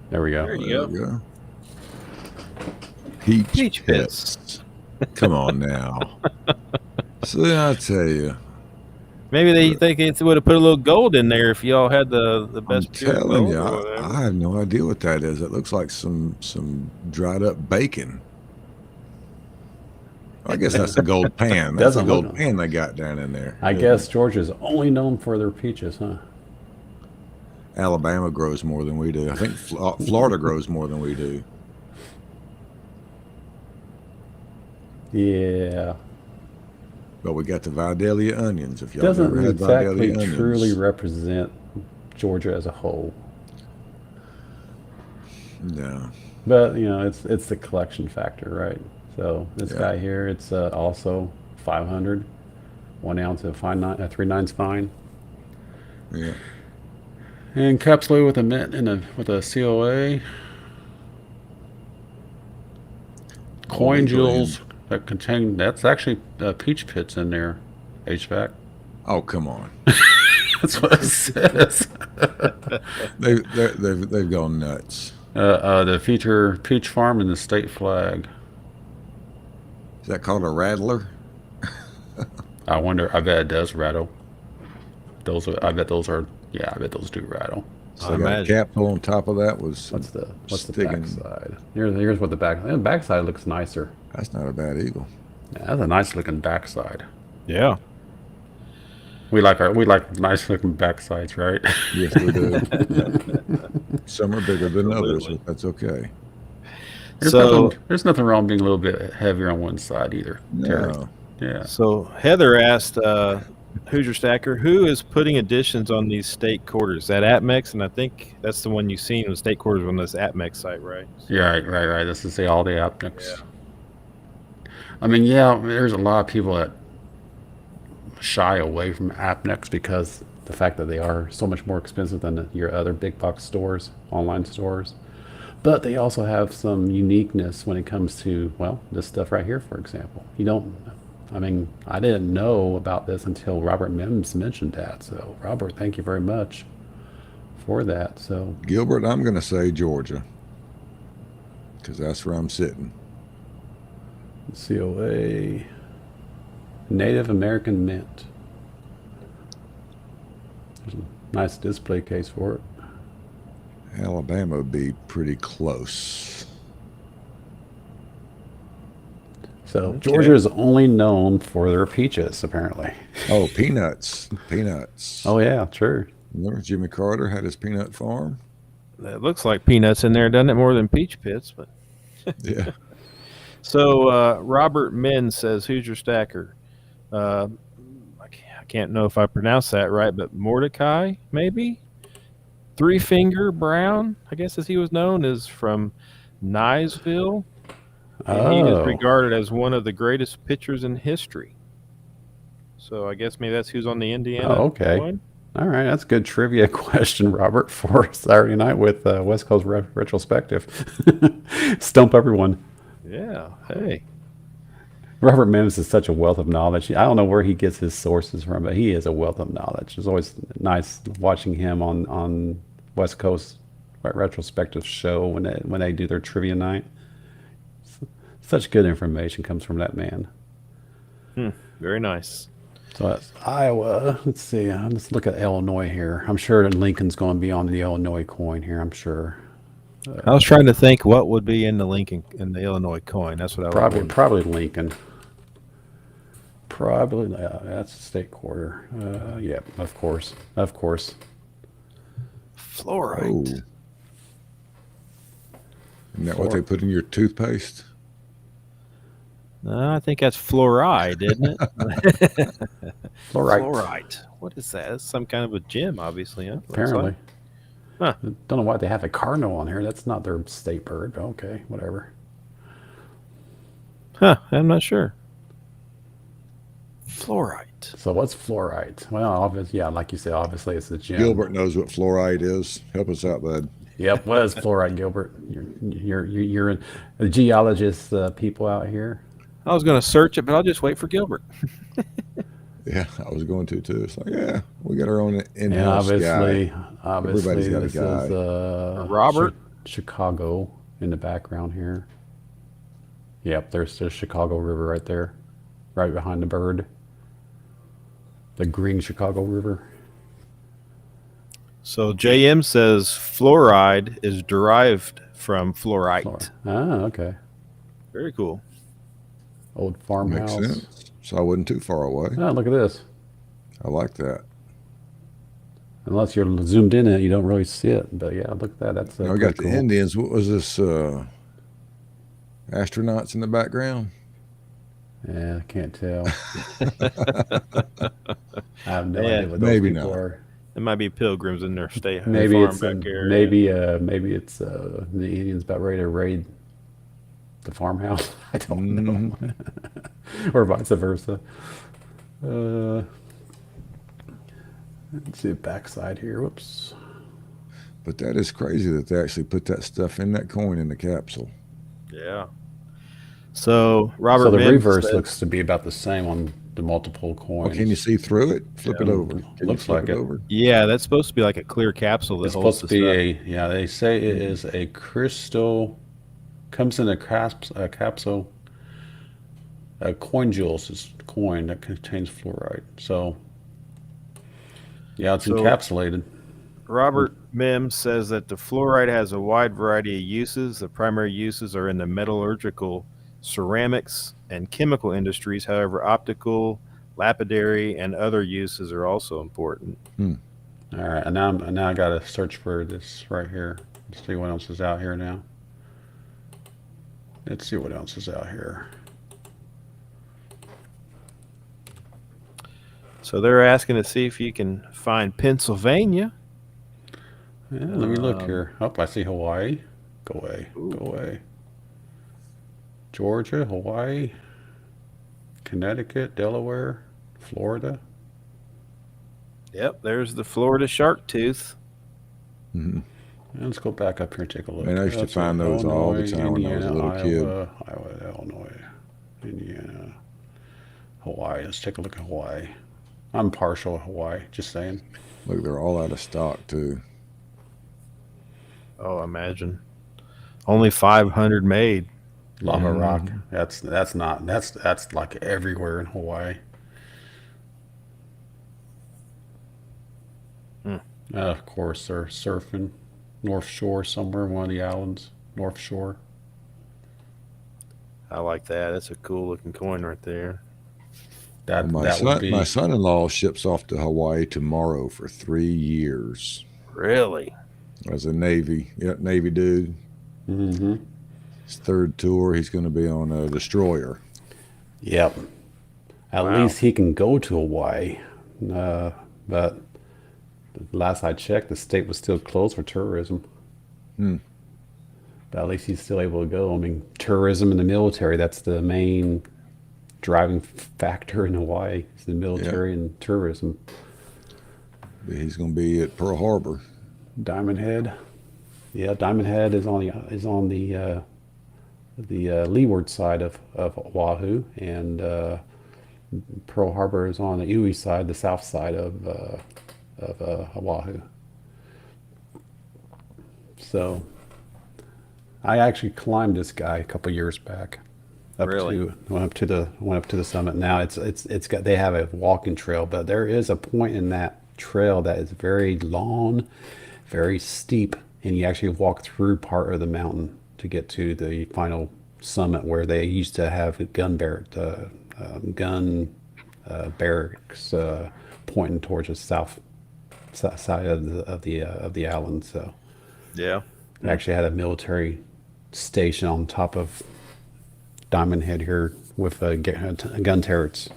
There we go. There you There go. we go. Peach, Peach pits. Come on now. See, I tell you, Maybe they think it would have put a little gold in there if y'all had the I'm best pure telling gold you, or whatever. I have no idea what that is. It looks like some dried up bacon. I guess that's the gold pan. That's the Doesn't gold look- pan they got down in there. I guess Georgia's only known for their peaches, huh? Alabama grows more than we do. I think Florida grows more than we do. Yeah. But we got the Vidalia onions. If y'all Doesn't never had exactly Vidalia onions, truly represent Georgia as a whole. no. But it's the collection factor, right? So this Yeah. guy here, it's also 500, 1 ounce of 3/9's fine, Yeah. encapsulated with a mint and with a COA. Coin jewels that contain. That's actually peach pits in there. HVAC. Oh, come on. That's what it says. They've gone nuts. The feature peach farm and the state flag. Is that called a rattler? I wonder. I bet it does rattle. I bet those are. Yeah, I bet those do rattle. So I they got a imagine. capsule on top of that was What's the sticking. backside? Here's what the backside looks nicer. That's not a bad eagle. Yeah, that's a nice looking backside. Yeah. We like nice looking backsides, right? Yes, we do. Yeah. Some are bigger than others, Absolutely. but that's okay. There's nothing wrong being a little bit heavier on one side either. Terry. No. Yeah. So Heather asked Hoosier Stacker, who is putting additions on these state quarters? That AppMex, and I think that's the one you've seen with state quarters on this AppMex site, right? Yeah, right. This is the all day optics. I mean, yeah, there's a lot of people that shy away from AppNex because the fact that they are so much more expensive than your other big box stores, online stores. But they also have some uniqueness when it comes to, well, this stuff right here, for example. I mean, I didn't know about this until Robert Mims mentioned that. So, Robert, thank you very much for that. So, Gilbert, I'm going to say Georgia because that's where I'm sitting. COA, Native American Mint. There's a nice display case for it. Alabama would be pretty close. So Okay. Georgia is only known for their peaches, apparently. Oh, peanuts. Peanuts. Oh yeah, true. Remember Jimmy Carter had his peanut farm? It looks like peanuts in there, doesn't it? More than peach pits, but Yeah. so Robert Min says, "Who's your stacker?" I can't know if I pronounced that right, but Mordecai, maybe. Three Finger Brown, I guess as he was known, is from Nyesville. And he is Oh, regarded as one of the greatest pitchers in history. So I guess maybe that's who's on the Indiana Oh, okay. one. All right. That's a good trivia question, Robert, for Saturday night with West Coast Retrospective. Stump everyone. Yeah. Hey. Robert Mims is such a wealth of knowledge. I don't know where he gets his sources from, but he is a wealth of knowledge. It's always nice watching him on West Coast Retrospective show when they do their trivia night. Such good information comes from that man. Very nice. So that's Iowa. Let's see. Let's look at Illinois here. I'm sure Lincoln's going to be on the Illinois coin here. I'm sure. I was trying to think what would be in the Illinois coin. That's what I was wondering. Probably Lincoln. Probably that's the state quarter. Yeah, of course. Fluorite. Oh. Isn't that what they put in your toothpaste? I think that's fluoride, isn't it? Fluorite. Fluorite. What is that? It's some kind of a gem, obviously. Huh? Looks Apparently. like. Huh. Don't know why they have a cardinal on here. That's not their state bird. Okay, whatever. Huh. I'm not sure. Fluorite. So what's fluorite? Well, obviously, yeah, like you said, obviously it's the gem. Gilbert knows what fluoride is. Help us out, bud. Yep. What is fluorite, Gilbert? You're a geologist, people out here. I was going to search it, but I'll just wait for Gilbert. Yeah, I was going to too. It's like, yeah, we got our own And in-house guy. obviously, Everybody's got a this guy. is Robert? Chicago in the background here. Yep, there's the Chicago River right there, right behind the bird. The green Chicago River. So JM says fluoride is derived from fluorite. Ah, okay. Very cool. Old Makes farmhouse. sense. So I wasn't too far away. Oh, look at this. I like that. Unless you're zoomed in it, you don't really see it. But yeah, look at that. That's Now we got the Indians. What was this? Astronauts in the background? Yeah, I can't tell. I have no Yeah, idea what those maybe people not. are. There might be pilgrims in their stay Maybe farm it's back here. maybe it's the Indians about ready to raid the farmhouse. I don't know, or vice versa. Let's see the backside here. Whoops. But that is crazy that they actually put that stuff in that coin in the capsule. Yeah. So Robert So the Mims reverse says- looks to be about the same on the multiple coins. Well, can you see through it? Flip it over. Can you Looks flip like it. over? Yeah, that's supposed to be like a clear capsule that It's holds supposed to the be stuff. yeah. They say it is a crystal. Comes in a capsule. A coin jewels is coin that contains fluorite. So yeah, it's So- encapsulated. Robert Mims says that the fluorite has a wide variety of uses. The primary uses are in the metallurgical, ceramics, and chemical industries. However, optical, lapidary, and other uses are also important. All right, and now I gotta search for this right here. Let's see what else is out here now. Let's see what else is out here. So they're asking to see if you can find Pennsylvania. Yeah, let me look here. Oh, I see Hawaii. Go away. Ooh. Go away. Georgia, Hawaii, Connecticut, Delaware, Florida. Yep, there's the Florida shark tooth. Mhm. Let's go back up here and take a look. Man, I used to That's find those all the time when I was a little kid. Iowa, Illinois, Indiana, Hawaii. Let's take a look at Hawaii. I'm partial to Hawaii, just saying. Look, they're all out of stock too. Oh, imagine. Only 500 made. Lava rock. That's like everywhere in Hawaii. Of course, they're surfing North Shore somewhere, one of the islands, North Shore. I like that. That's a cool looking coin right there. That My that would be my son-in-law ships off to Hawaii tomorrow for 3 years Really? as a Navy dude. Mm-hmm. His third tour, he's going to be on a destroyer. Yep. At Wow. least he can go to Hawaii. But last I checked, the state was still closed for tourism. But at least he's still able to go. I mean, tourism and the military, that's the main driving factor in Hawaii. It's the military and tourism. He's going to be at Pearl Harbor. Diamond Head. Yeah, Diamond Head is on the leeward side of Oahu, and Pearl Harbor is on the Erie side, the south side of Oahu. So, I actually climbed this guy a couple years back. Really? Went up to the summit. Now it's got, they have a walking trail, but there is a point in that trail that is very long, very steep, and you actually walk through part of the mountain to get to the final summit where they used to have gun barracks pointing towards the south side of the island. So Yeah. they actually had a military station on top of Diamond Head here with gun turrets.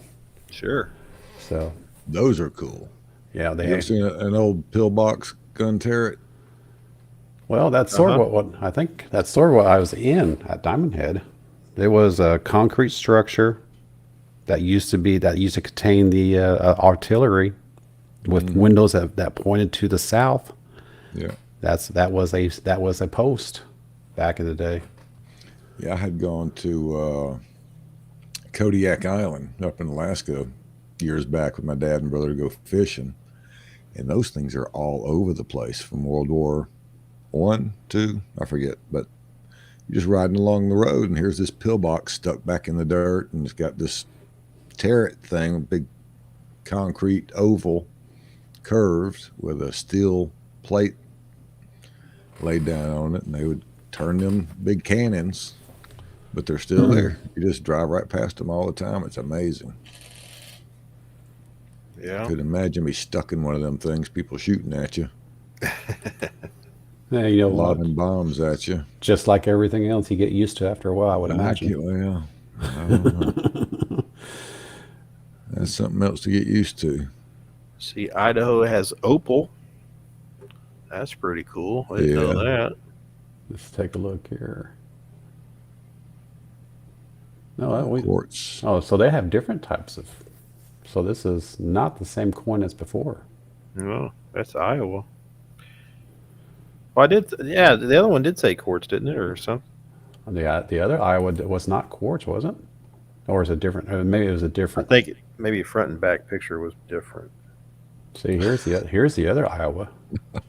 Sure. So Those are cool. yeah, You they ever seen an old pillbox gun turret? well, that's sort of what I think. That's sort of what I was in at Diamond Head. There was a concrete structure that used to contain the artillery with windows that pointed to the south. Yeah. That was a post back in the day. Yeah, I had gone to Kodiak Island up in Alaska years back with my dad and brother to go fishing. And those things are all over the place from World War One, two, I forget. But you're just riding along the road and here's this pillbox stuck back in the dirt and it's got this turret thing, a big concrete oval curved with a steel plate laid down on it, and they would turn them big cannons, but they're still there. You just drive right past them all the time. It's amazing. Yeah. Could imagine me stuck in one of them things, people shooting at you, Yeah, you know what? lobbing bombs at you. Just like everything else, you get used to after a while, I would imagine. Well, I don't know. That's something else to get used to. See, Idaho has opal. That's pretty cool. I didn't know that. Let's take a look here. No, Quartz. oh, so they have different types of. So this is not the same coin as before. No, that's Iowa. Well, yeah, the other one did say quartz, didn't it, or something? The other Iowa was not quartz, was it? Or is it different? Maybe it was a I different. think maybe front and back picture was different. See, here's the other Iowa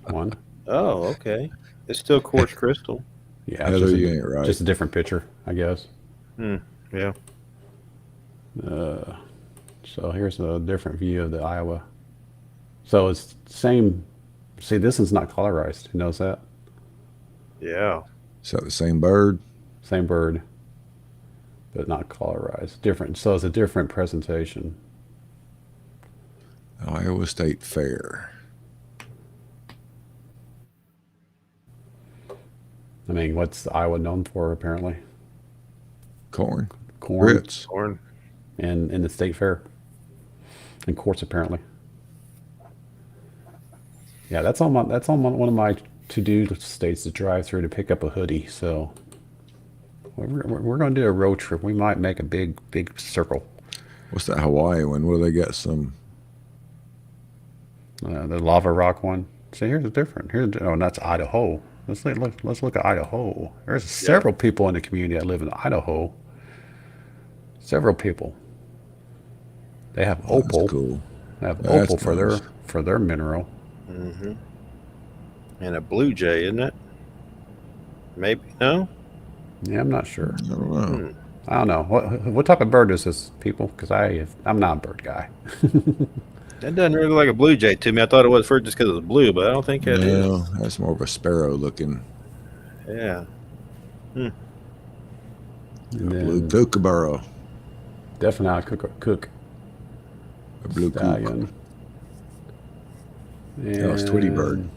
one. Oh, okay. It's still quartz crystal. Yeah, Heather, you ain't right. just a different picture, I guess. Yeah. So here's a different view of the Iowa. So it's same. See, this is not colorized. Who knows that? Yeah. Is that the same bird? Same bird, but not colorized. Different. So it's a different presentation. Iowa State Fair. I mean, what's Iowa known for? Apparently, Corn. corn Grits. Corn. and the state fair, and quartz apparently. Yeah, that's on one of my to-do states to drive through to pick up a hoodie. So we're going to do a road trip. We might make a big circle. What's that Hawaii one? Where they got some The lava rock one. See, here's different. That's Idaho. Let's look at Idaho. There's several people in the community that live in Idaho. Several people. They have opal. That's cool. They have That's opal nice. for their mineral. Mm-hmm. And a blue jay, isn't it? Maybe no. Yeah, I'm not sure. I don't know. I don't know what type of bird is this, people? Because I'm not a bird guy. That doesn't really look like a blue jay to me. I thought it was first just because it was blue, but I don't think that is. No, that's more of a sparrow looking. Yeah. A blue kookaburra. Definitely not cook. A blue Stallion. kook. No, it's Tweety bird.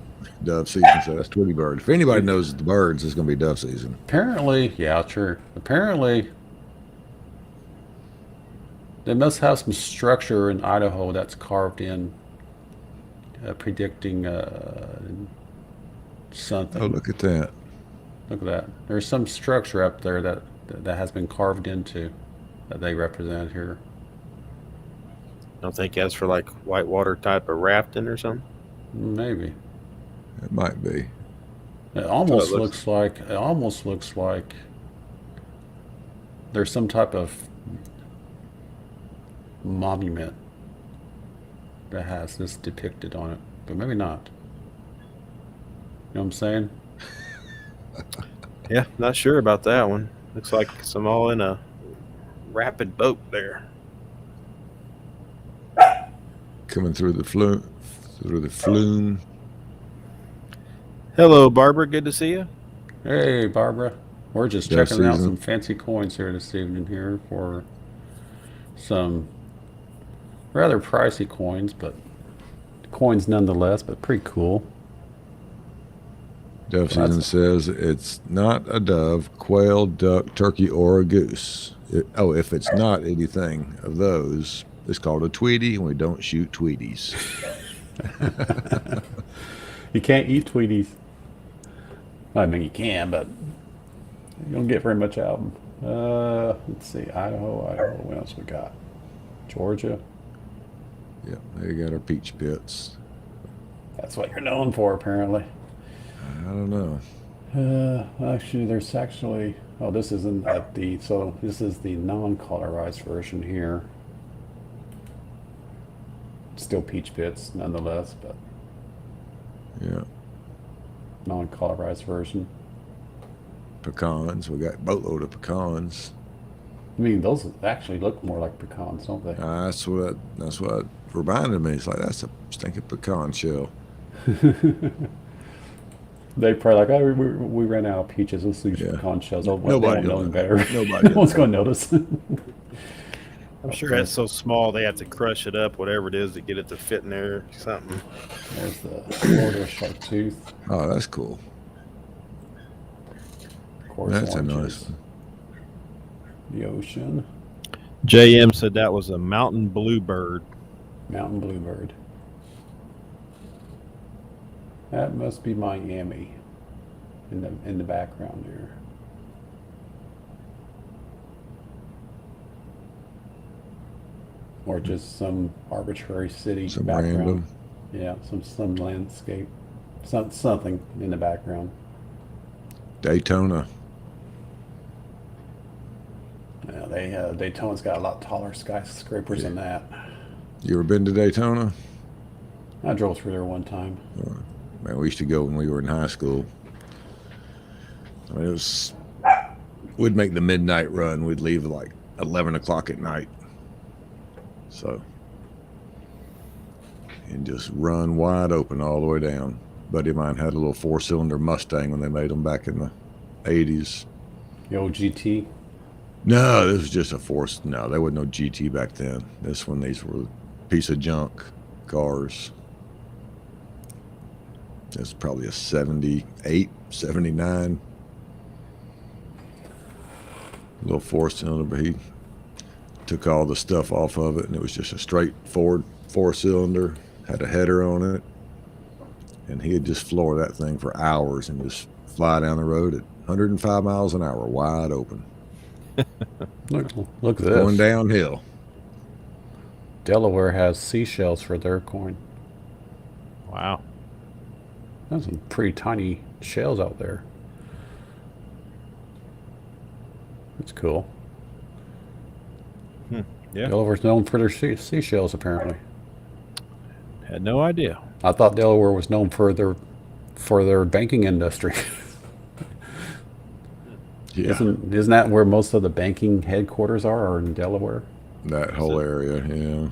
Dove season, so that's Tweety bird. If anybody knows the birds, it's going to be dove season. Apparently, yeah, true. Apparently, they must have some structure in Idaho that's carved in, predicting something. Oh, look at that. Look at that. There's some structure up there that has been carved into that they represent here. I don't think that's for like whitewater type of rafting or something. Maybe. It might be. It almost looks like there's some type of monument that has this depicted on it, but maybe not. You know what I'm saying? Yeah, not sure about that one. Looks like some all in a rapid boat there. Coming through the flume. Hello, Barbara. Good to see you. Hey, Barbara. We're just Dove checking out season. some fancy coins here this evening here for some rather pricey coins, but coins nonetheless, but pretty cool. Dove Well, season says it's not a dove, quail, duck, turkey, or a goose. If it's not anything of those, it's called a Tweety, and we don't shoot Tweeties. You can't eat Tweeties. I mean, you can, but you don't get very much out of them. Let's see. Idaho. What else we got? Georgia. Yeah, they got our peach pits. That's what you're known for, apparently. I don't know. Actually, this isn't this is the non-colorized version here. Still peach pits, nonetheless, but Yeah, non-colorized version. pecans. We got boatload of pecans. I mean, those actually look more like pecans, don't they? That's what reminded me. It's like that's a stinking pecan shell. They probably like, oh, we ran out of peaches. Let's use Yeah. pecan shells. Oh, Nobody they will won't know know. better. Nobody No one's will going to notice. I'm sure that's so small they have to crush it up, whatever it is, to get it to fit in there or something. There's the Florida shark tooth. Oh, that's cool. Of course, That's a oranges. nice one. The ocean. JM said that was a mountain bluebird. Mountain bluebird. That must be Miami in the background here. Or just some arbitrary city Some background. random. Yeah, some landscape. Something in the background. Daytona. Yeah, Daytona's got a lot taller skyscrapers than that. You ever been to Daytona? I drove through there one time. Man, we used to go when we were in high school. I mean, we'd make the midnight run. We'd leave at like 11 o'clock at night. So, and just run wide open all the way down. Buddy of mine had a little 4-cylinder Mustang when they made them back in the 80s. The old GT. No, this was just no, there wasn't no GT back then. This one, these were a piece of junk cars. It's probably a 78, 79. Little 4-cylinder, but he took all the stuff off of it, and it was just a straight forward 4-cylinder, had a header on it, and he'd just floor that thing for hours and just fly down the road at 105 miles an hour, wide open. Look at this. Going downhill. Delaware has seashells for their coin. Wow. There's some pretty tiny shells out there. That's cool. Yeah. Delaware's known for their seashells, apparently. Had no idea. I thought Delaware was known for their banking industry. Yeah, Isn't that where most of the banking headquarters are in Delaware? that whole area. Yeah.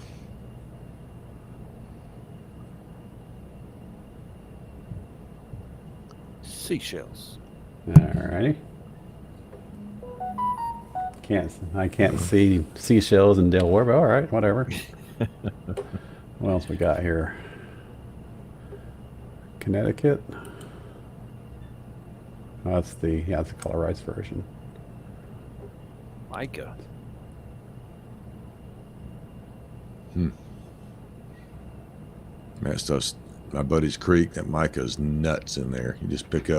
Seashells. Alrighty. I can't see seashells in Delaware, but all right, whatever. What else we got here? Connecticut. Oh, that's the colorized version. Micah. Man, stuff's my buddy's creek. That mica's nuts in there. You pick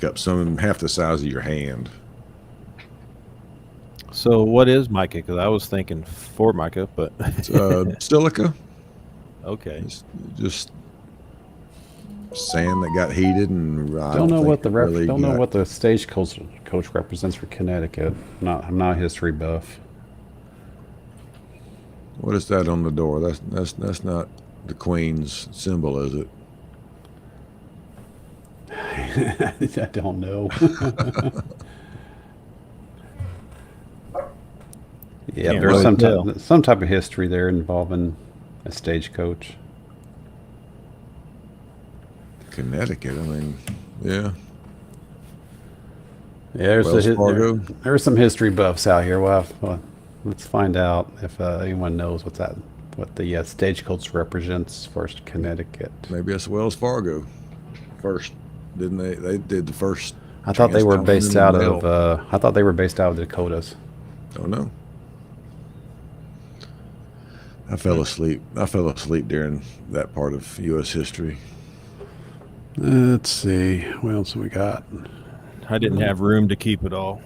up some half the size of your hand. So what is mica? Because I was thinking Formica, but It's, silica. okay. It's just sand that got heated, and I Don't know think what the it really don't know got- what the stagecoach represents for Connecticut. I'm not a history buff. What is that on the door? That's not the Queen's symbol, is it? I don't know. Yeah, Can't there's really some type of history there involving a stagecoach. Connecticut. I mean, yeah. Yeah, Wells Fargo. there's some history buffs out here. Well, let's find out if anyone knows what the stagecoach represents for Connecticut. Maybe that's Wells Fargo. First, didn't they? They did the first. I thought they were transcontinental based out mail. of. I thought they were based out of the Dakotas. Oh no. I fell asleep during that part of U.S. history. Let's see. What else we got? I didn't have room to keep it all.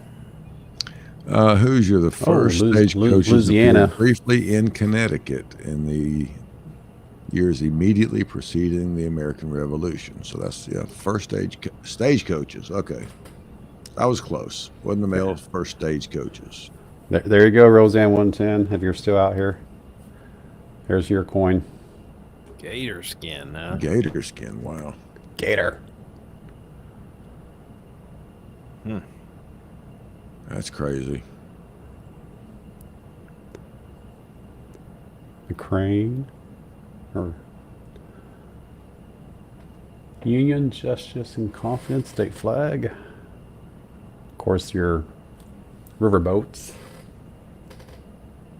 Hoosier, the first stagecoaches Louisiana. appeared briefly in Connecticut in the years immediately preceding the American Revolution. So that's first stagecoaches. Okay, I was close. Wasn't the mail first stagecoaches? There you go, Roseanne 110. If you're still out here, here's your coin. Gator skin, huh? Gator skin. Wow. Gator. That's crazy. The crane, or Union, Justice, and Confidence state flag. Of course, your river boats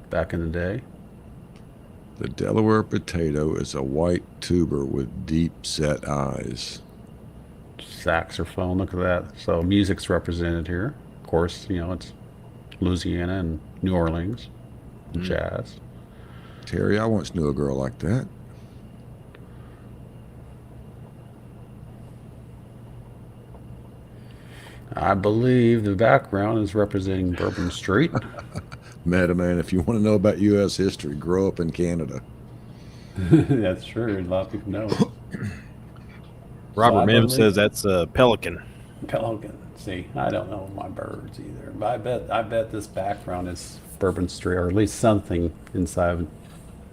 back in the day. The Delaware potato is a white tuber with deep set eyes. Saxophone, look at that. So music's represented here. Of course, it's Louisiana and New Orleans, jazz. Terry, I once knew a girl like that. I believe the background is representing Bourbon Street. Meta man, if you want to know about U.S. history, grow up in Canada. That's true. A lot of people know. Robert I Mims believe- says that's a pelican. Pelican. See, I don't know my birds either, but I bet this background is Bourbon Street, or at least something inside of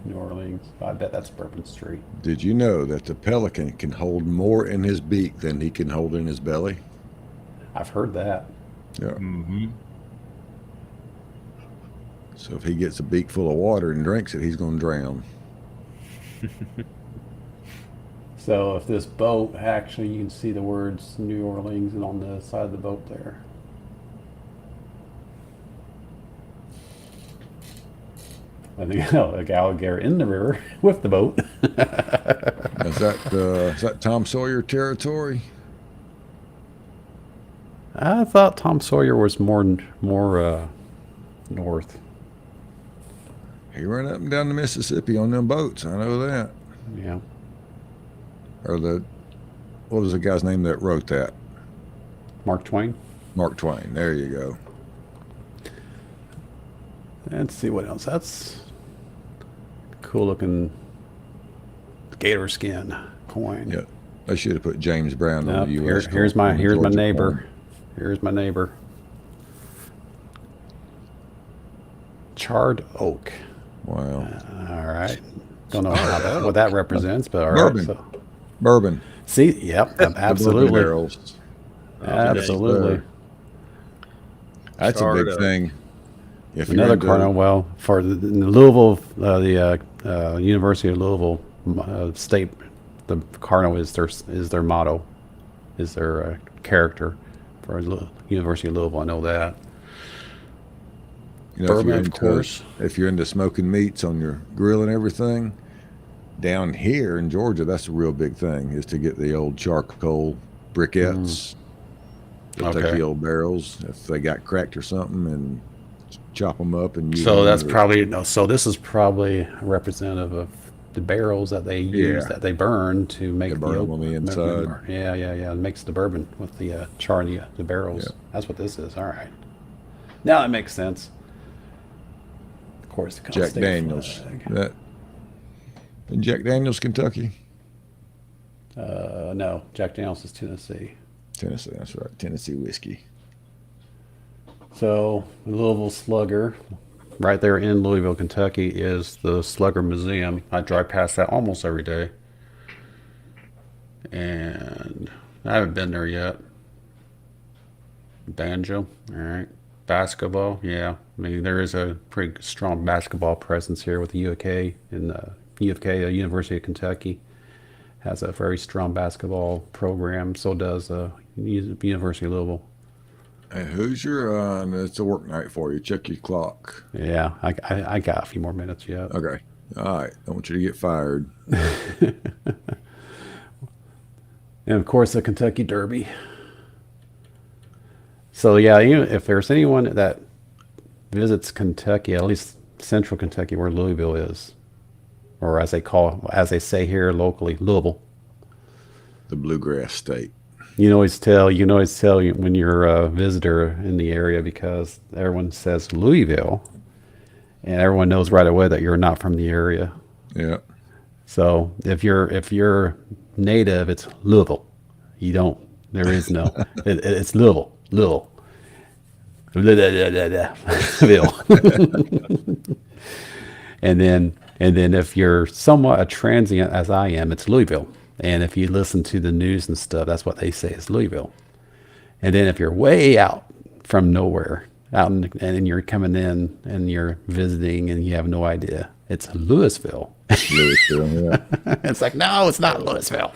New Orleans. I bet that's Bourbon Street. Did you know that the pelican can hold more in his beak than he can hold in his belly? I've heard that. Yeah. Mm-hmm. So if he gets a beak full of water and drinks it, he's going to drown. So if this boat, actually, you can see the words New Orleans and on the side of the boat there. I think like alligator in the river with the boat. Is that Tom Sawyer territory? I thought Tom Sawyer was more north. He ran up and down the Mississippi on them boats. I know that. Yeah. Or what was the guy's name that wrote that? Mark Twain. Mark Twain. There you go. Let's see what else. That's cool looking gator skin coin. Yeah, I should have put James Brown on Nope, the U.S. here's my Georgia neighbor. coin. Here's my neighbor. Charred oak. Wow. All right. Don't know what that represents, but all right. Bourbon. So, Bourbon. see, yep, The bourbon absolutely, barrels. absolutely. That's a Charred big oak. thing. If you're Another into- cardinal. Well, for the Louisville, University of Louisville state, the cardinal is their motto, is their character for University of Louisville. I know that. You know, Bourbon, of course. if you're into smoking meats on your grill and everything, down here in Georgia, that's a real big thing, is to get the old charcoal briquettes. They'll take Okay. the old barrels if they got cracked or something and chop them up and use So them that's or- probably no. So this is probably representative of the barrels that they use, Yeah. that they burn to make They burn the them on the inside. Yeah. It makes the bourbon with the char in the barrels. Yeah. That's what this is. All right. Now that makes sense. Of course, the Jack state Daniels. flag. That in Jack Daniels, Kentucky, No, Jack Daniels is Tennessee. Tennessee. That's right, Tennessee whiskey. So the Louisville Slugger, right there in Louisville, Kentucky, is the Slugger Museum. I drive past that almost every day, and I haven't been there yet. Banjo, all right. Basketball, yeah. I mean, there is a pretty strong basketball presence here with the UK, and UFK, University of Kentucky, has a very strong basketball program. So does University of Louisville. And who's your? It's a work night for you. Check your clock. Yeah, I got a few more minutes yet. Okay. All right. I want you to get fired. And of course, the Kentucky Derby. So yeah, if there's anyone that visits Kentucky, at least central Kentucky, where Louisville is, or as they say here locally, Louisville. The bluegrass state. You can always tell when you're a visitor in the area, because everyone says Louisville, and everyone knows right away that you're not from the area. Yeah. So if you're native, it's Louisville. There is no. It's Louisville. Louisville. And then if you're somewhat a transient, as I am, it's Louisville. And if you listen to the news and stuff, that's what they say is Louisville. And then if you're way out from nowhere, and you're coming in and you're visiting and you have no idea, it's Louisville. Louisville. Yeah. It's like, no, it's not Louisville.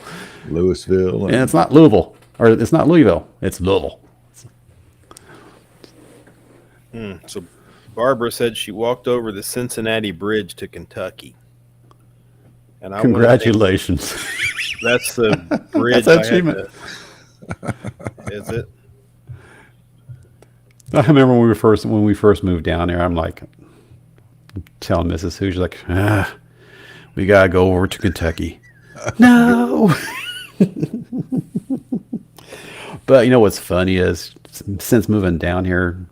Louisville. And it's not Louisville, or it's not Louisville. It's Louisville. So Barbara said she walked over the Cincinnati Bridge to Kentucky. And I wanna think Congratulations. that's the bridge. That's an achievement. Is it? I remember when we first moved down there, I'm like telling Mrs. Hughes, like, we gotta go over to Kentucky. No. But you know what's funny is, since moving down here,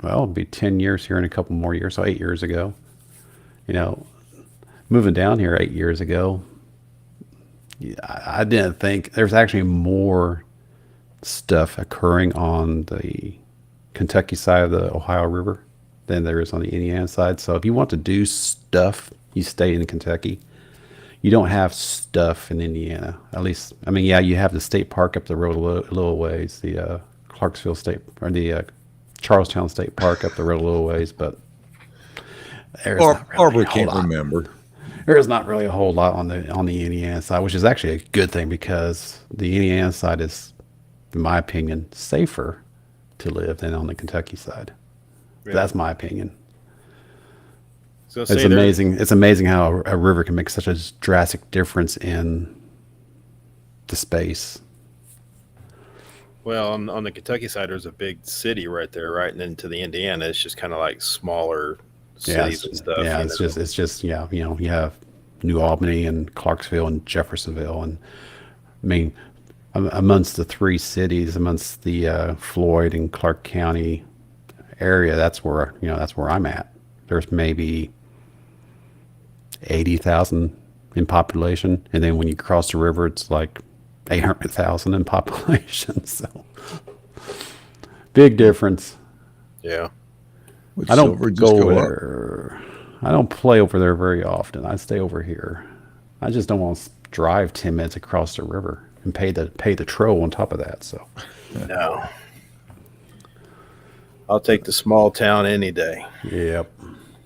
it'll be 10 years here in a couple more years, so 8 years ago. Moving down here 8 years ago, I didn't think there's actually more stuff occurring on the Kentucky side of the Ohio River than there is on the Indiana side. So if you want to do stuff, you stay in Kentucky. You don't have stuff in Indiana. At least, I mean, yeah, you have the state park up the road a little ways, the Clarksville State, or the Charlestown State Park up the road a little ways, but there's not really Barbara a whole can't lot. remember. There is not really a whole lot on the Indiana side, which is actually a good thing, because the Indiana side is, in my opinion, safer to live than on the Kentucky side. Yeah. That's my opinion. So It's amazing. It's amazing how a river can make such a drastic difference in the space. Well, on the Kentucky side, there's a big city right there, right? And then to the Indiana, it's just kind of like smaller cities and stuff. Yeah, you it's know? just yeah, you have New Albany and Clarksville and Jeffersonville, and I mean, amongst the three cities, amongst the Floyd and Clark County area, that's where I'm at. There's maybe 80,000 in population, and then when you cross the river, it's like 800,000 in population. So big difference. Yeah. Would I don't silver just go go up? there. I don't play over there very often. I stay over here. I just don't want to drive 10 minutes across the river and pay the troll on top of that. So No. I'll take the small town any day. yep.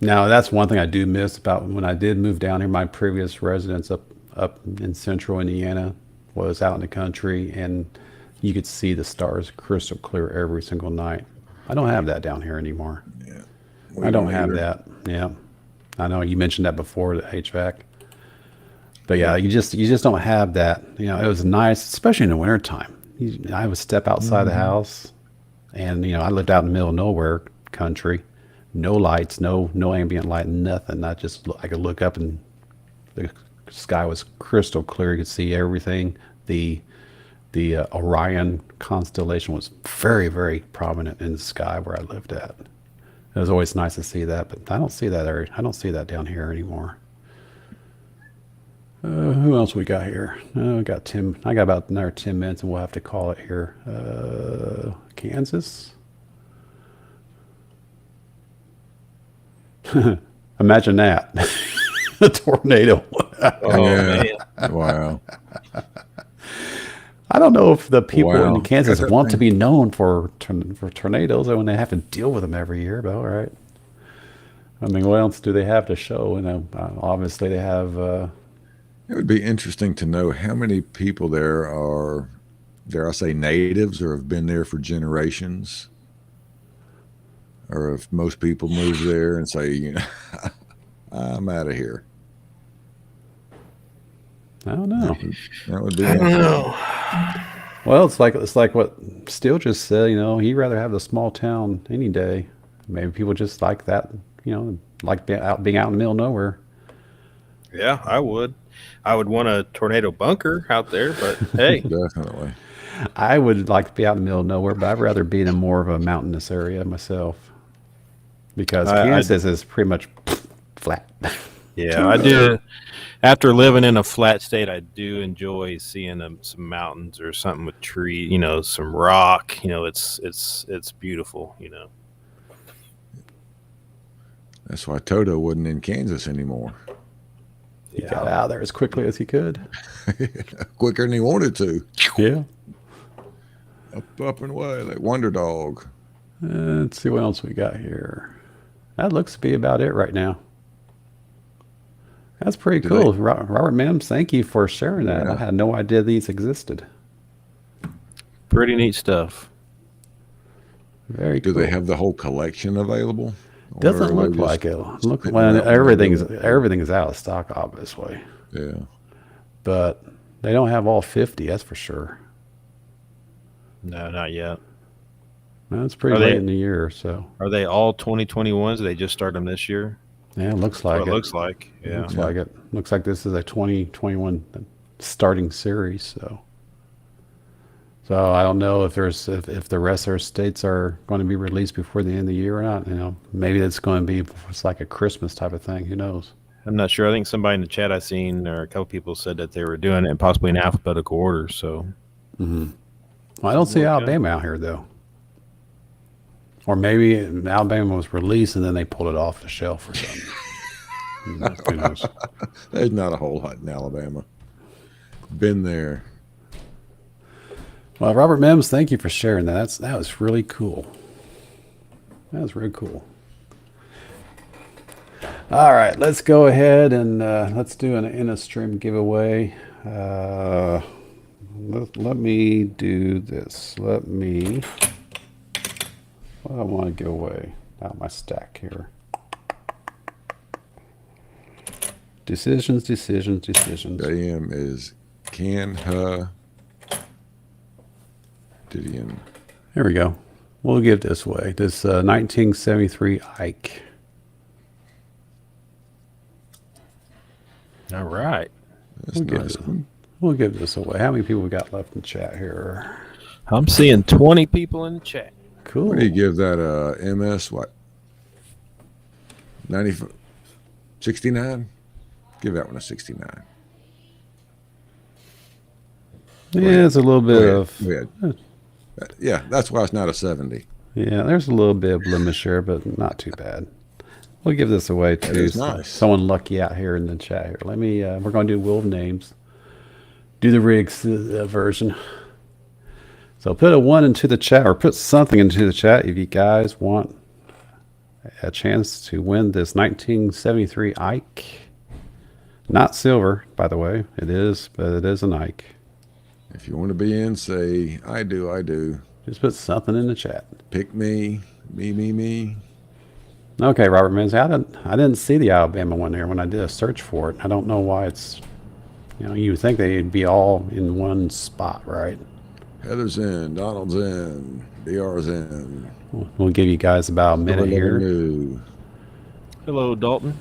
Now that's one thing I do miss about when I did move down here. My previous residence up in central Indiana was out in the country, and you could see the stars crystal clear every single night. I don't have that down here anymore. Yeah. I don't have that. Yeah, I know you mentioned that before, the HVAC. But yeah, you just don't have that. You know, it was nice, especially in the wintertime. I would step outside the house, and I lived out in the middle of nowhere country, no lights, no ambient light, nothing. I could look up, and the sky was crystal clear. You could see everything. The Orion constellation was very, very prominent in the sky where I lived at. It was always nice to see that, but I don't see that down here anymore. Who else we got here? We got Tim. I got about another 10 minutes, and we'll have to call it here. Kansas. Imagine that. A tornado. Oh, Yeah. man. Wow. I don't know if the people Wow. in Kansas Got that want to thing. be known for tornadoes, or when they have to deal with them every year. But all right. I mean, what else do they have to show? Obviously they have. It would be interesting to know how many people there are, dare I say, natives or have been there for generations. Or if most people move there and say, I'm out of here. I don't know. That would be I don't interesting. know. Well, it's like what Steele just said. He'd rather have the small town any day. Maybe people just like that. Like being out in the middle of nowhere. Yeah, I would. I would want a tornado bunker out there, but hey, Definitely. I would like to be out in the middle of nowhere, but I'd rather be in more of a mountainous area myself. Because Kansas is pretty much flat. yeah, I do. After living in a flat state, I do enjoy seeing some mountains or something with tree, some rock. It's beautiful. That's why Toto wasn't in Kansas anymore. He got out of there as quickly as he could. Quicker than he wanted to. Yeah. Up and away like Wonder Dog. Let's see what else we got here. That looks to be about it right now. That's pretty cool. Robert Mims, thank you for sharing that. Yeah. I had no idea these existed. Pretty neat stuff. Very Do cool. they have the whole collection available? Doesn't Or are look they like just it. Look, spitting well, out everything whatever? is out of stock, obviously, Yeah. but they don't have all 50. That's for sure. No, not yet. That's pretty Are late they- in the year, so Are they all 2021s? Did they just start them this year? yeah, it looks That's like what it. it looks like. Yeah. Looks like it. Looks like this is a 2021 starting series. So I don't know if if the rest of our states are going to be released before the end of the year or not. Maybe it's going to be it's like a Christmas type of thing. Who knows? I'm not sure. I think somebody in the chat I seen, or a couple people said that they were doing it possibly in alphabetical order. So Well, I don't see Okay. Alabama out here though. Or maybe Alabama was released and then they pulled it off the shelf or something. Who knows? There's not a whole lot in Alabama. Been there. Well, Robert Mims, thank you for sharing that. That was really cool. That was really cool. All right, let's go ahead and let's do an in-a-stream giveaway. Let me do this. What do I want to give away? Out my stack here. Decisions. JM is Didion. There we go. We'll give this away. This 1973 Ike. all right. That's We'll a give nice it. one. We'll give this away. How many people we got left in chat here? I'm seeing 20 people in the chat. Cool. What do you give that MS? What? 90, 69? Give that one a 69. Yeah, it's a little bit of. Go ahead. Yeah, that's why it's not a 70. Yeah, there's a little bit of blemish here, but not too bad. We'll give this away That to is nice. someone lucky out here in the chat here. Let me. We're going to do Wheel of Names. Do the rigs version. So put a 1 into the chat, or put something into the chat if you guys want a chance to win this 1973 Ike. Not silver, by the way. It is, but it is an Ike. If you want to be in, say, I do. Just put something in the chat. Pick me. Okay, Robert Menzies. I didn't see the Alabama one there when I did a search for it. I don't know why it's. You would think they'd be all in one spot, right? Heather's in. Donald's in. DR's in. We'll give you guys about a minute here. Hello, Dalton.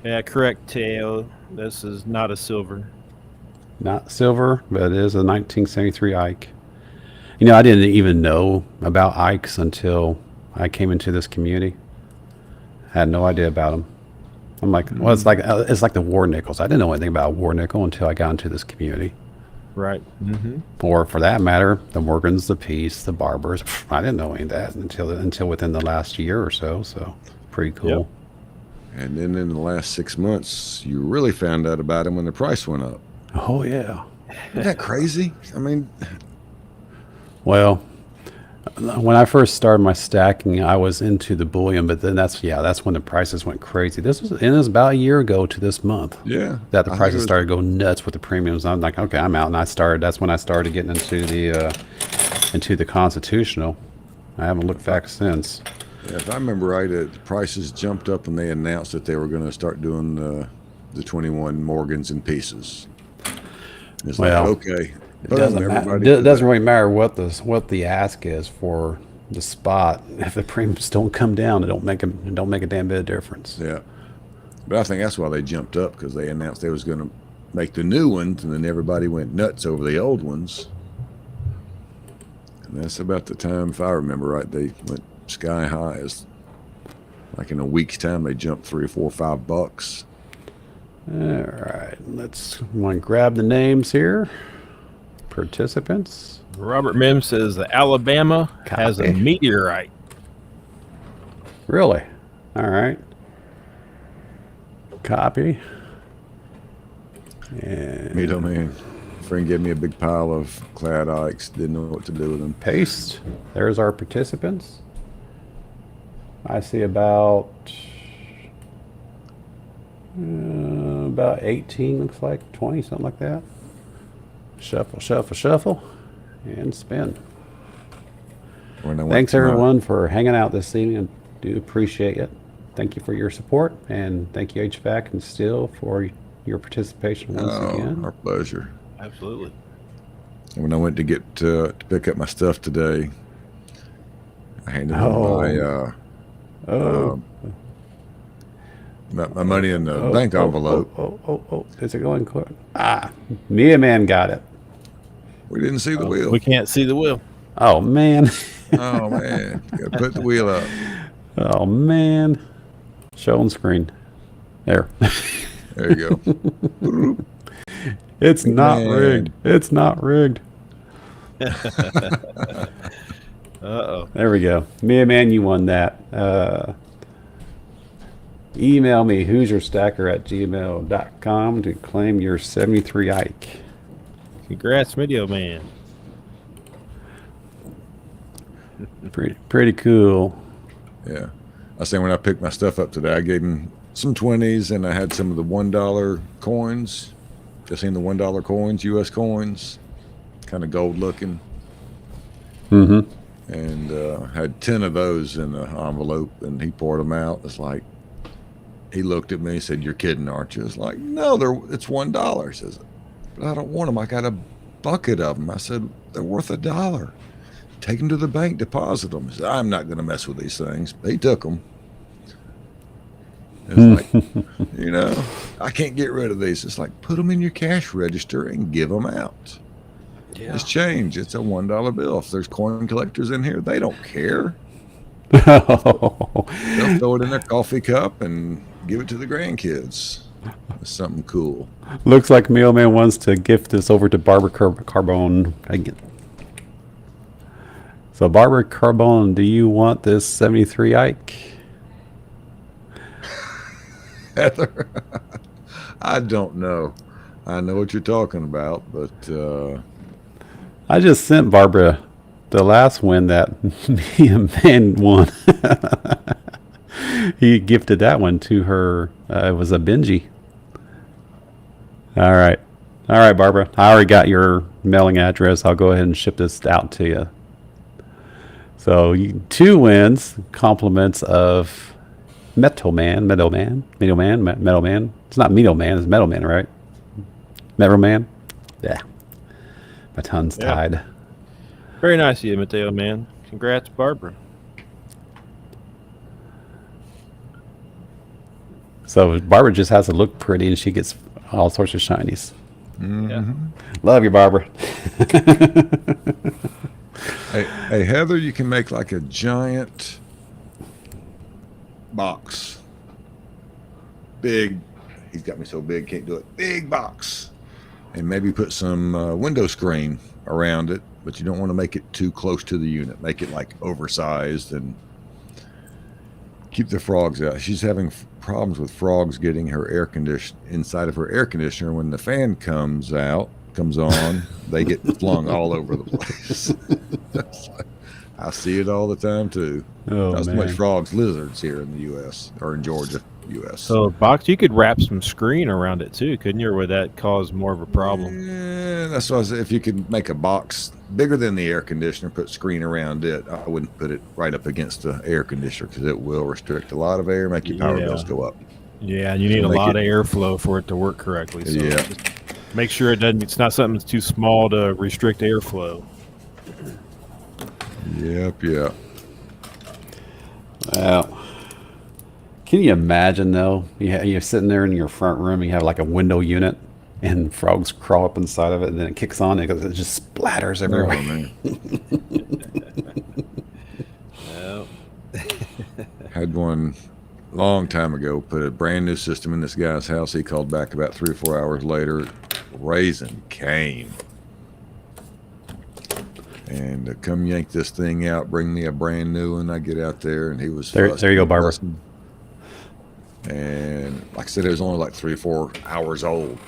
Yeah, correct, Teo. This is not a silver. Not silver, but it is a 1973 Ike. I didn't even know about Ikes until I came into this community. I had no idea about them. I'm like, well, it's like the war nickels. I didn't know anything about war nickel until I got into this community. Right. Mm-hmm. Or for that matter, the Morgans, the Peace, the Barbers. I didn't know any of that until within the last year or so. So pretty cool. Yep. And then in the last 6 months, you really found out about him when the price went up. Oh yeah. Isn't that crazy? I mean, well, when I first started my stacking, I was into the bullion, but then that's when the prices went crazy. It was about a year ago to this month. Yeah. That the prices started going nuts with the premiums. I'm like, okay, I'm out, and that's when I started getting into the constitutional. I haven't looked back since. Yeah, if I remember right, the prices jumped up when they announced that they were going to start doing the 21 Morgans in pieces. It's like, okay. It doesn't really matter what the ask is for the spot. If the premiums don't come down, it don't make a damn bit of difference. Yeah, but I think that's why they jumped up, because they announced they was going to make the new ones, and then everybody went nuts over the old ones. And that's about the time, if I remember right, they went sky high. As like in a week's time, they jumped $3 or $4 or $5. All right, let's grab the names here. Participants. Robert Mim says the Alabama has a meteorite. Really? All right. Copy. And Me too, man. Friend gave me a big pile of clad Ikes. Didn't know what to do with them. Paste. There's our participants. I see about 18, looks like 20, something like that. Shuffle, and spin. Thanks everyone for hanging out this evening. I do appreciate it. Thank you for your support, and thank you HVAC and Steel for your participation once again. Our pleasure. Absolutely. And when I went to pick up my stuff today, I handed my money in the bank envelope. Is it going quick? Mia Man got it. We didn't see the wheel. We can't see the wheel. Oh man. Oh man. Gotta put the wheel up. Oh man. Show on screen. There. There you go. It's not rigged. It's not rigged. Uh-oh. There we go. Mia Man, you won that. Email me hoosierstacker@gmail.com to claim your 73 Ike. Congrats, Video Man. Pretty cool. Yeah. I say when I picked my stuff up today, I gave him some 20s, and I had some of the $1 coins. Just seen the $1 coins, U.S. coins, kind of gold looking. Mm-hmm. And had 10 of those in the envelope, and he poured them out. It's like, he looked at me and said, "You're kidding, aren't you?" It's like, no, it's $1. He says, "But I don't want them. I got a bucket of them." I said, "They're worth $1. Take them to the bank, deposit them." He said, "I'm not going to mess with these things." He took them. It's like, I can't get rid of these. It's like, put them in your cash register and give them out. Yeah. It's change. It's a $1 bill. If there's coin collectors in here, they don't care. They'll throw it in their coffee cup and give it to the grandkids. It's something cool. Looks like Mailman wants to gift this over to Barbara Carbone again. So Barbara Carbone, do you want this 73 Ike? Heather, I don't know. I know what you're talking about, but I just sent Barbara the last win that me and Ben won. He gifted that one to her. It was a Benji. All right, Barbara. I already got your mailing address. I'll go ahead and ship this out to you. So 2 wins, compliments of Metal Man. It's not Metal Man, it's Metal Man, right? Metal Man? Yeah. My tongue's tied. Very nice of you, Mateo, man. Congrats, Barbara. So Barbara just has to look pretty and she gets all sorts of shinies. mm-hmm. Yeah. Love you, Barbara. Hey, Heather, you can make like a giant box. Big. He's got me so big, can't do it. Big box. And maybe put some window screen around it, but you don't want to make it too close to the unit. Make it like oversized and keep the frogs out. She's having problems with frogs getting her air conditioner inside of her air conditioner. When the fan comes on, they get flung all over the place. I see it all the time too. Oh, Not so man. much frogs, lizards here in the U.S. or in Georgia, U.S. So, Box, you could wrap some screen around it too, couldn't you? Or would that cause more of a problem? Yeah, that's what I said. If you could make a box bigger than the air conditioner, put screen around it, I wouldn't put it right up against the air conditioner because it will restrict a lot of air, make your power bills go up. Yeah, and you need a lot of airflow for it to work correctly. So just make sure it's not something that's too small to restrict airflow. Yep. Well, can you imagine though? You're sitting there in your front room, you have like a window unit, and frogs crawl up inside of it, and then it kicks on, and it just splatters everywhere. Oh, man. Had one long time ago, put a brand new system in this guy's house. He called back about 3 or 4 hours later. Raisin came. And come yank this thing out, bring me a brand new one. I get out there, and he was There you go, Barbara. And like I said, it was only like 3 or 4 hours old.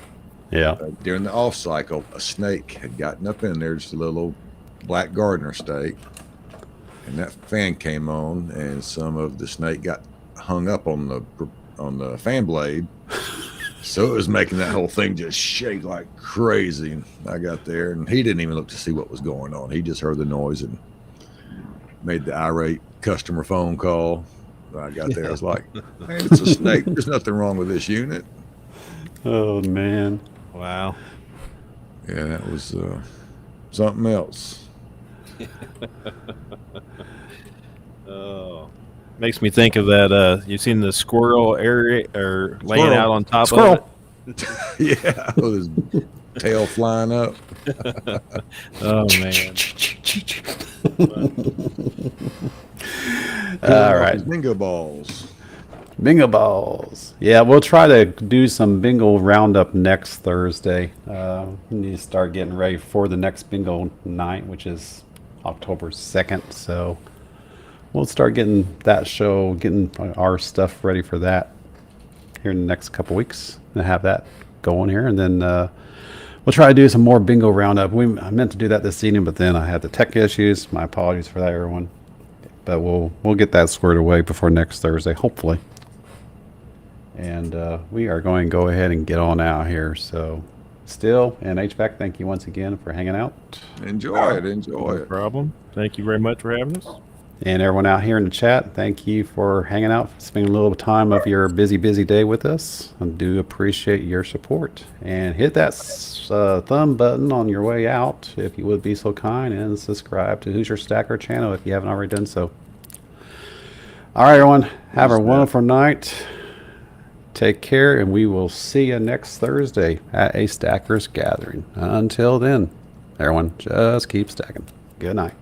Yeah. During the off cycle, a snake had gotten up in there, just a little old black gardener snake. And that fan came on, and some of the snake got hung up on the fan blade. So it was making that whole thing just shake like crazy. And I got there, and he didn't even look to see what was going on. He just heard the noise and made the irate customer phone call. I got there, I was like, man, it's a snake. There's nothing wrong with this unit. Oh, man. Wow. Yeah, that was something else. Oh, makes me think of that. You've seen the squirrel area or laying out on top Squirrel. of it? Yeah, with his tail flying up. Oh man. All right. Bingo balls. Bingo balls. Yeah, we'll try to do some bingo roundup next Thursday. We need to start getting ready for the next bingo night, which is October 2nd. So we'll start getting that show, getting our stuff ready for that here in the next couple weeks and have that going here. And then we'll try to do some more bingo roundup. I meant to do that this evening, but then I had the tech issues. My apologies for that, everyone. But we'll get that squared away before next Thursday, hopefully. And we are going to go ahead and get on out here. So, Still and HVAC, thank you once again for hanging out. Enjoy it. No problem. Thank you very much for having us. And everyone out here in the chat, thank you for hanging out, spending a little time of your busy day with us. I do appreciate your support. And hit that thumb button on your way out, if you would be so kind, and subscribe to Who's Your Stacker channel if you haven't already done so. All right, everyone, have a wonderful night. Take care, and we will see you next Thursday at a Stackers Gathering. Until then, everyone, just keep stacking. Good night.